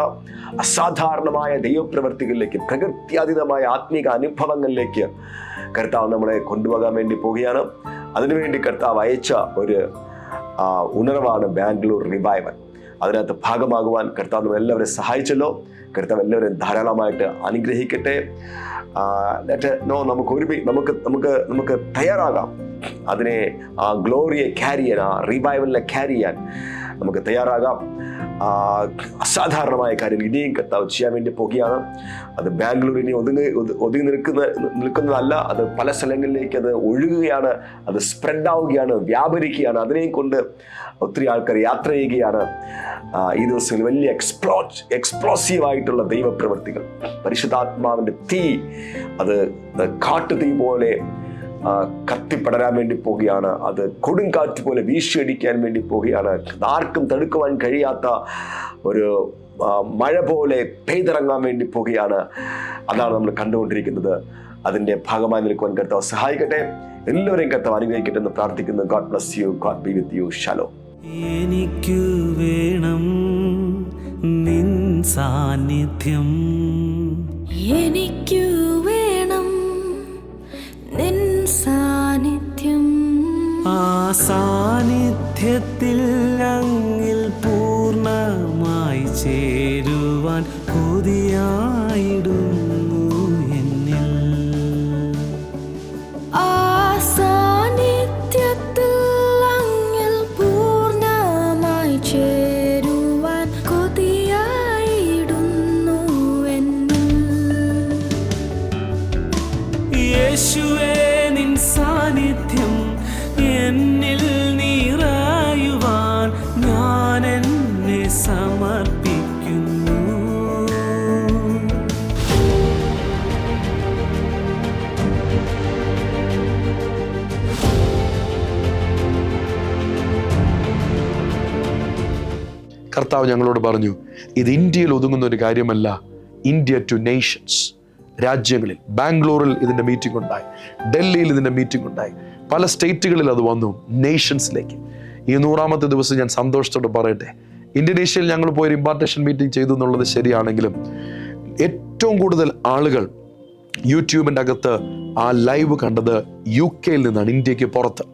അസാധാരണമായ ദൈവപ്രവൃത്തികളിലേക്ക്, പ്രകൃത്യാതീതമായ ആത്മീക അനുഭവങ്ങളിലേക്ക് കർത്താവ് നമ്മളെ കൊണ്ടുപോകാൻ വേണ്ടി പോവുകയാണ്. അതിനുവേണ്ടി കർത്താവ് അയച്ച ഒരു ഉണർവാണ് ബാംഗ്ലൂർ റിവൈവൽ. അതിനകത്ത് ഭാഗമാകുവാൻ കർത്താവ് നമ്മളെല്ലാവരെയും സഹായിച്ചല്ലോ. കർത്താവ് എല്ലാവരെയും ധാരാളമായിട്ട് അനുഗ്രഹിക്കട്ടെ. നമുക്ക് തയ്യാറാകാം. അതിനെ ആ ഗ്ലോറിയെ ക്യാരി ചെയ്യാൻ, ആ റിവൈവലിനെ ക്യാരി ചെയ്യാൻ നമുക്ക് തയ്യാറാകാം. അസാധാരണമായ കാര്യം ഇനിയും കർത്താവ് ചെയ്യാൻ വേണ്ടി പോകുകയാണ്. അത് ബാംഗ്ലൂർ ഇനി ഒതുങ്ങി നിൽക്കുന്നതല്ല, അത് പല സ്ഥലങ്ങളിലേക്ക് അത് ഒഴുകുകയാണ്, അത് സ്പ്രെഡ് ആവുകയാണ്, വ്യാപരിക്കുകയാണ്. അതിനെയും കൊണ്ട് ഒത്തിരി ആൾക്കാർ യാത്ര ചെയ്യുകയാണ്. ഈ ദിവസങ്ങളിൽ വലിയ എക്സ്പ്ലോസീവായിട്ടുള്ള ദൈവപ്രവൃത്തികൾ, പരിശുദ്ധാത്മാവിൻ്റെ തീ, അത് കാട്ടുതീ പോലെ കത്തിപ്പടരാൻ വേണ്ടി പോവുകയാണ്. അത് കൊടുങ്കാറ്റ് പോലെ വീശിയടിക്കാൻ വേണ്ടി പോവുകയാണ്. ആർക്കും തടുക്കുവാൻ കഴിയാത്ത ഒരു മഴ പോലെ പെയ്തിറങ്ങാൻ വേണ്ടി പോവുകയാണ്. അതാണ് നമ്മൾ കണ്ടുകൊണ്ടിരിക്കുന്നത്. അതിൻ്റെ ഭാഗമായി നിൽക്കുവാൻ കർത്താവ് സഹായിക്കട്ടെ. എല്ലാവരെയും കർത്താവ് അനുഗ്രഹിക്കട്ടെ എന്ന് പ്രാർത്ഥിക്കുന്നു. God bless you. God B with you. Shalom. എനിക്കു വേണം നിൻ സാന്നിധ്യം, എനിക്കു വേണം നിൻ സാന്നിധ്യം, ആ സാന്നിധ്യത്തിൽ അങ്ങിൽ പൂർണ്ണമായി ചേരുവാൻ കൊതിയായിടുന്നു എന്നിൽ. ആ സാന്നിധ്യത്തിൽ അങ്ങിൽ പൂർണ്ണമായി ചേരുവാൻ കൊതിയായിടുന്നു എന്നിൽ. യേശുവേ, നിൻ സാന്നിധ്യം എന്നിൽ നിറയുവാൻ ഞാൻ എന്നെ സമർപ്പിക്കുന്നു. കർത്താവ് ഞങ്ങളോട് പറഞ്ഞു, ഇത് ഇന്ത്യയിൽ ഒതുങ്ങുന്ന ഒരു കാര്യമല്ല. ഇന്ത്യ ടു നേഷൻസ്, രാജ്യങ്ങളിൽ. ബാംഗ്ലൂരിൽ ഇതിൻ്റെ മീറ്റിംഗ് ഉണ്ടായി, ഡൽഹിയിൽ ഇതിൻ്റെ മീറ്റിംഗ് ഉണ്ടായി, പല സ്റ്റേറ്റുകളിൽ അത് വന്നു, നേഷൻസിലേക്ക്. ഈ 100ാമത്തെ ദിവസം ഞാൻ സന്തോഷത്തോടെ പറയട്ടെ, ഇന്തോനേഷ്യയിൽ ഞങ്ങൾ പോയൊരു ഇമ്പാർട്ടേഷൻ മീറ്റിംഗ് ചെയ്തു എന്നുള്ളത് ശരിയാണെങ്കിലും ഏറ്റവും കൂടുതൽ ആളുകൾ യൂട്യൂബിൻ്റെ അകത്ത് ആ ലൈവ് കണ്ടത് UK നിന്നാണ്, ഇന്ത്യക്ക് പുറത്ത്.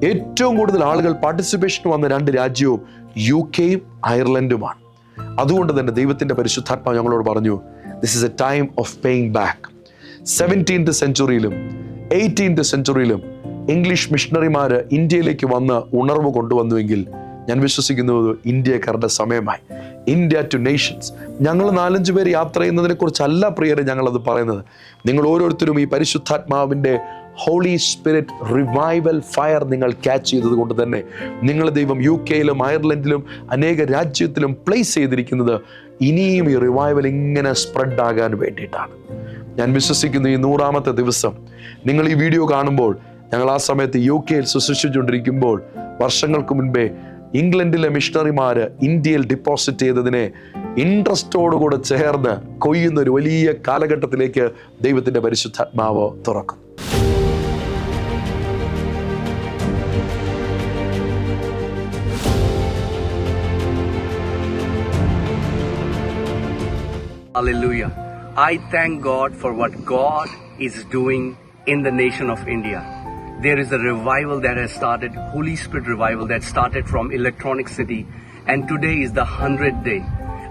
ഏറ്റവും കൂടുതൽ ആളുകൾ പാർട്ടിസിപ്പേഷൻ വന്ന 2 രാജ്യവും UK-യും അയർലൻഡുമാണ്. അതുകൊണ്ട് തന്നെ ദൈവത്തിൻ്റെ പരിശുദ്ധാത്മാവ് ഞങ്ങളോട് പറഞ്ഞു, this is a time of paying back. 17th സെഞ്ച്വറിയിലും 18th സെഞ്ച്വറിയിലും ഇംഗ്ലീഷ് മിഷണറിമാർ ഇന്ത്യയിലേക്ക് വന്ന് ഉണർവ് കൊണ്ടുവന്നുവെങ്കിൽ ഞാൻ വിശ്വസിക്കുന്നു ഇന്ത്യക്കാരുടെ സമയമായി. India to nations. ഞങ്ങൾ 4-5 പേര് യാത്ര ചെയ്യുന്നതിനെ കുറിച്ചല്ല പ്രിയരെ ഞങ്ങളത് പറയുന്നത്. നിങ്ങൾ ഓരോരുത്തരും ഈ പരിശുദ്ധാത്മാവിൻ്റെ ഹോളി സ്പിരിറ്റ് റിവൈവൽ ഫയർ നിങ്ങൾ ക്യാച്ച് ചെയ്തത് കൊണ്ട് തന്നെ നിങ്ങൾ ദൈവം UK-യിലും അയർലൻഡിലും അനേക രാജ്യത്തിലും പ്ലേസ് ചെയ്തിരിക്കുന്നത് ഇനിയും ഈ റിവൈവൽ ഇങ്ങനെ സ്പ്രെഡ് ആകാൻ വേണ്ടിയിട്ടാണ്. ഞാൻ വിശ്വസിക്കുന്നു ഈ 100ാമത്തെ ദിവസം നിങ്ങൾ ഈ വീഡിയോ കാണുമ്പോൾ, ഞങ്ങൾ ആ സമയത്ത് UK-യിൽ ശുശ്രൂഷിച്ചുകൊണ്ടിരിക്കുമ്പോൾ വർഷങ്ങൾക്ക് മുൻപേ ഇംഗ്ലണ്ടിലെ മിഷണറിമാർ ഇന്ത്യയിൽ ഡിപ്പോസിറ്റ് ചെയ്തതിനെ ഇൻട്രസ്റ്റോടുകൂടെ ചേർന്ന് കൊയ്യുന്ന ഒരു വലിയ കാലഘട്ടത്തിലേക്ക് ദൈവത്തിൻ്റെ പരിശുദ്ധാത്മാവ് തുറക്കും. Hallelujah. I thank God for what God is doing in the nation of India. There is a revival that has started, Holy Spirit revival that started from Electronic City, and today is the 100th day.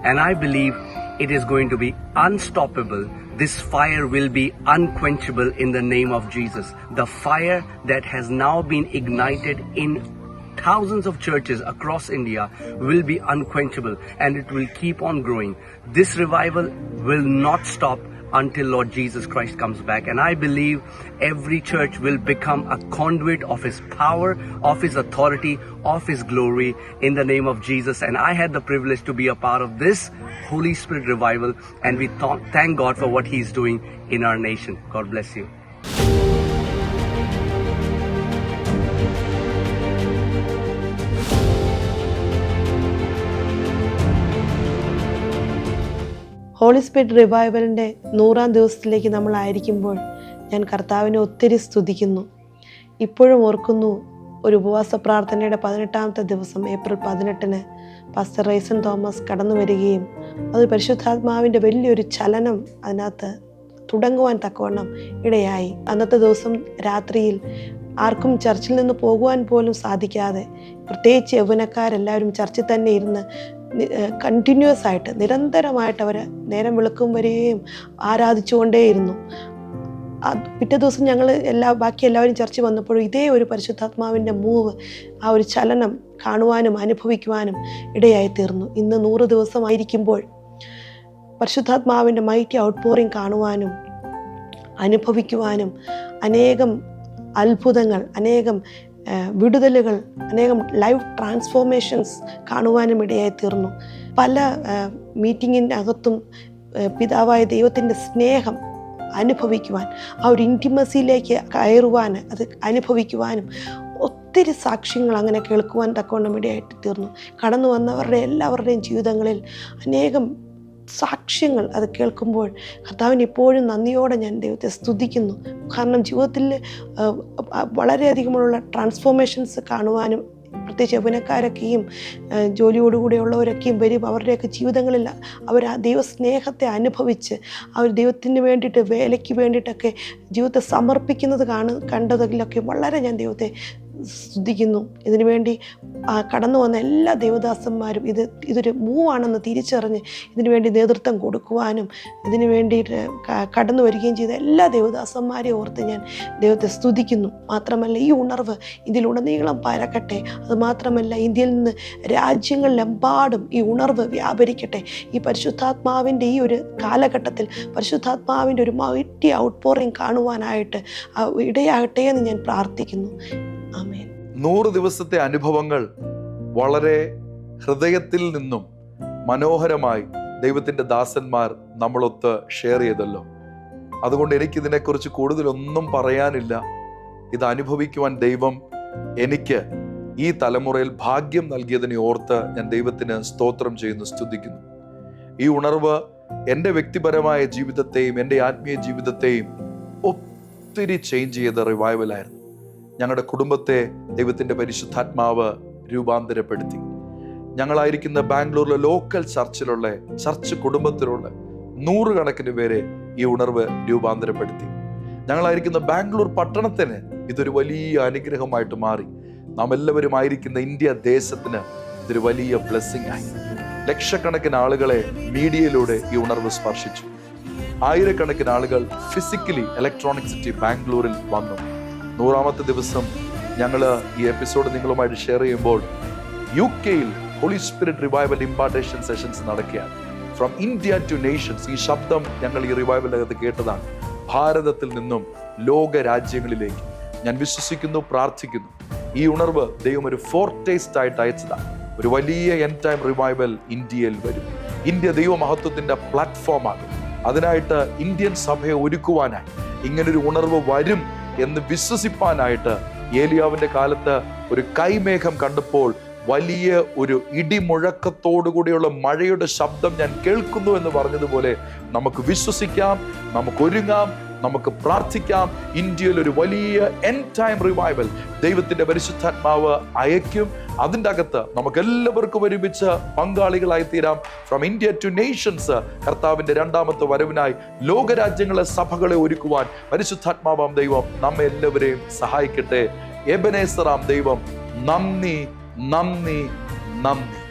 And I believe it is going to be unstoppable. This fire will be unquenchable in the name of Jesus. The fire that has now been ignited in thousands of churches across India will be unquenchable, and it will keep on growing. This revival will not stop until Lord Jesus Christ comes back. And I believe every church will become a conduit of His power, of His authority, of His glory in the name of Jesus. And I had the privilege to be a part of this Holy Spirit revival, and we thank God for what He's doing in our nation. God bless you. Holy spirit റിവൈവലിൻ്റെ 100-ാം ദിവസത്തിലേക്ക് നമ്മളായിരിക്കുമ്പോൾ ഞാൻ കർത്താവിനെ ഒത്തിരി സ്തുതിക്കുന്നു. ഇപ്പോഴും ഓർക്കുന്നു, ഒരു ഉപവാസ പ്രാർത്ഥനയുടെ 18-ാമത്തെ ദിവസം ഏപ്രിൽ 18-ന് പാസ്റ്റർ റൈസൺ തോമസ് കടന്നു വരികയും അത് പരിശുദ്ധാത്മാവിൻ്റെ വലിയൊരു ചലനം അതിനകത്ത് തുടങ്ങുവാൻ തക്കവണ്ണം ഇടയായി. അന്നത്തെ ദിവസം രാത്രിയിൽ ആർക്കും ചർച്ചിൽ നിന്ന് പോകുവാൻ പോലും സാധിക്കാതെ, പ്രത്യേകിച്ച് യൗവനക്കാരെല്ലാവരും ചർച്ചിൽ തന്നെ ഇരുന്ന് കണ്ടിന്യൂസ് ആയിട്ട് നിരന്തരമായിട്ട് അവർ നേരം വെളുക്കും വരെയും ആരാധിച്ചുകൊണ്ടേയിരുന്നു. പിറ്റേ ദിവസം ഞങ്ങൾ ബാക്കി എല്ലാവരും ചർച്ചിൽ വന്നപ്പോഴും ഇതേ ഒരു പരിശുദ്ധാത്മാവിൻ്റെ മൂവ്, ആ ഒരു ചലനം കാണുവാനും അനുഭവിക്കുവാനും ഇടയായി തീർന്നു. ഇന്ന് 100 ദിവസമായിരിക്കുമ്പോൾ പരിശുദ്ധാത്മാവിൻ്റെ മൈറ്റി ഔട്ട്പോറിങ് കാണുവാനും അനുഭവിക്കുവാനും അനേകം അത്ഭുതങ്ങൾ, അനേകം വിടുതലുകൾ, അനേകം ലൈഫ് ട്രാൻസ്ഫോർമേഷൻസ് കാണുവാനും ഇടയായി തീർന്നു. പല മീറ്റിങ്ങിനകത്തും പിതാവായ ദൈവത്തിൻ്റെ സ്നേഹം അനുഭവിക്കുവാൻ, ആ ഒരു ഇൻറ്റിമസിയിലേക്ക് കയറുവാൻ, അത് അനുഭവിക്കുവാനും ഒത്തിരി സാക്ഷ്യങ്ങൾ അങ്ങനെ കേൾക്കുവാൻ തക്കവണ്ണം ഇടയായിട്ട് തീർന്നു. കടന്നു വന്നവരുടെ എല്ലാവരുടെയും ജീവിതങ്ങളിൽ അനേകം സാക്ഷ്യങ്ങൾ അത് കേൾക്കുമ്പോൾ കർത്താവിന് ഇപ്പോഴും നന്ദിയോടെ ഞാൻ ദൈവത്തെ സ്തുതിക്കുന്നു. കാരണം ജീവിതത്തിൽ വളരെയധികമുള്ള ട്രാൻസ്ഫോർമേഷൻസ് കാണുവാനും, പ്രത്യേകിച്ച് യൗവനക്കാരൊക്കെയും ജോലിയോടുകൂടെയുള്ളവരൊക്കെയും വരും, അവരുടെയൊക്കെ ജീവിതങ്ങളിൽ അവർ ആ ദൈവസ്നേഹത്തെ അനുഭവിച്ച് അവർ ദൈവത്തിന് വേണ്ടിയിട്ട്, വേലയ്ക്ക് വേണ്ടിയിട്ടൊക്കെ ജീവിതത്തെ സമർപ്പിക്കുന്നത് കണ്ടതിലൊക്കെ വളരെ ഞാൻ ദൈവത്തെ സ്തുതിക്കുന്നു. ഇതിനുവേണ്ടി കടന്നു വന്ന എല്ലാ ദേവദാസന്മാരും ഇതൊരു മൂവാണെന്ന് തിരിച്ചറിഞ്ഞ് ഇതിനുവേണ്ടി നേതൃത്വം കൊടുക്കുവാനും ഇതിനു വേണ്ടിയിട്ട് കടന്നു വരികയും ചെയ്ത എല്ലാ ദേവദാസന്മാരെയും ഓർത്ത് ഞാൻ ദൈവത്തെ സ്തുതിക്കുന്നു. മാത്രമല്ല, ഈ ഉണർവ് ഇതിലുടനീളം പരക്കട്ടെ. അതുമാത്രമല്ല, ഇന്ത്യയിൽ നിന്ന് രാജ്യങ്ങളിലെമ്പാടും ഈ ഉണർവ് വ്യാപരിക്കട്ടെ. ഈ പരിശുദ്ധാത്മാവിൻ്റെ ഈ ഒരു കാലഘട്ടത്തിൽ പരിശുദ്ധാത്മാവിൻ്റെ ഒരു മൈറ്റി ഔട്ട്പോറിങ് കാണുവാനായിട്ട് ഇടയാകട്ടെ എന്ന് ഞാൻ പ്രാർത്ഥിക്കുന്നു. 100 ദിവസത്തെ അനുഭവങ്ങൾ വളരെ ഹൃദയത്തിൽ നിന്നും മനോഹരമായി ദൈവത്തിൻ്റെ ദാസന്മാർ നമ്മളൊത്ത് ഷെയർ ചെയ്തല്ലോ. അതുകൊണ്ട് എനിക്കിതിനെക്കുറിച്ച് കൂടുതലൊന്നും പറയാനില്ല. ഇത് അനുഭവിക്കുവാൻ ദൈവം എനിക്ക് ഈ തലമുറയിൽ ഭാഗ്യം നൽകിയതിനെ ഓർത്ത് ഞാൻ ദൈവത്തിന് സ്തോത്രം ചെയ്യുന്നു, സ്തുതിക്കുന്നു. ഈ ഉണർവ് എൻ്റെ വ്യക്തിപരമായ ജീവിതത്തെയും എൻ്റെ ആത്മീയ ജീവിതത്തെയും ഒത്തിരി ചേഞ്ച് ചെയ്ത റിവൈവലായിരുന്നു. ഞങ്ങളുടെ കുടുംബത്തെ ദൈവത്തിൻ്റെ പരിശുദ്ധാത്മാവ് രൂപാന്തരപ്പെടുത്തി. ഞങ്ങളായിരിക്കുന്ന ബാംഗ്ലൂരിലെ ലോക്കൽ ചർച്ച് കുടുംബത്തിലുള്ള 100 കണക്കിന് പേരെ ഈ ഉണർവ് രൂപാന്തരപ്പെടുത്തി. ഞങ്ങളായിരിക്കുന്ന ബാംഗ്ലൂർ പട്ടണത്തിന് ഇതൊരു വലിയ അനുഗ്രഹമായിട്ട് മാറി. നാം എല്ലാവരും ആയിരിക്കുന്ന ഇന്ത്യ ദേശത്തിന് ഇതൊരു വലിയ ബ്ലെസ്സിങ് ആയി. ലക്ഷക്കണക്കിന് ആളുകളെ മീഡിയയിലൂടെ ഈ ഉണർവ് സ്പർശിച്ചു. ആയിരക്കണക്കിന് ആളുകൾ ഫിസിക്കലി ഇലക്ട്രോണിക് സിറ്റി ബാംഗ്ലൂരിൽ വന്നു. 100-ാമത്തെ ദിവസം ഞങ്ങൾ ഈ എപ്പിസോഡ് നിങ്ങളുമായിട്ട് ഷെയർ ചെയ്യുമ്പോൾ UK-യിൽ holy spirit revival impartation sessions നടക്കുകയാണ്. From India to nations. ഈ ശബ്ദം ഞങ്ങൾ ഈ റിവൈവലിനകത്ത് കേട്ടതാണ്. ഭാരതത്തിൽ നിന്നും ലോക രാജ്യങ്ങളിലേക്ക്. ഞാൻ വിശ്വസിക്കുന്നു, പ്രാർത്ഥിക്കുന്നു, ഈ ഉണർവ് ദൈവം ഒരു ഫോർടേസ്റ്റ് ആയിട്ട് അയച്ചതാണ്. ഒരു വലിയ എൻഡ് ടൈം റിവൈവൽ ഇന്ത്യയിൽ വരും. ഇന്ത്യ ദൈവമഹത്വത്തിന്റെ പ്ലാറ്റ്ഫോമാണ്. അതിനായിട്ട് ഇന്ത്യൻ സഭയെ ഒരുക്കുവാനായി ഇങ്ങനൊരു ഉണർവ് വരും എന്ന് വിശ്വസിപ്പാനായിട്ട് ഏലിയാവിന്റെ കാലത്ത് ഒരു കൈമേഘം കണ്ടപ്പോൾ വലിയ ഒരു ഇടിമുഴക്കത്തോടുകൂടിയുള്ള മഴയുടെ ശബ്ദം ഞാൻ കേൾക്കുന്നു എന്ന് പറഞ്ഞതുപോലെ നമുക്ക് വിശ്വസിക്കാം, നമുക്ക് ഒരുങ്ങാം, നമുക്ക് പ്രാർത്ഥിക്കാം. ഇന്ത്യയിൽ ഒരു വലിയ എൻഡ് ടൈം റിവൈവൽ ദൈവത്തിന്റെ പരിശുദ്ധാത്മാവ് അയക്കും. അതിൻ്റെ അകത്ത് നമുക്ക് എല്ലാവർക്കും ഒരുമിച്ച് പങ്കാളികളായി തീരാം. From India to nations. കർത്താവിന്റെ 2ാമത്തെ വരവിനായി ലോകരാജ്യങ്ങളെ സഭകളെ ഒരുക്കുവാൻ പരിശുദ്ധാത്മാവാം ദൈവം നമ്മെ എല്ലാവരെയും സഹായിക്കട്ടെ. എബനേസറാം ദൈവം നന്ദി, നന്ദി, നന്ദി.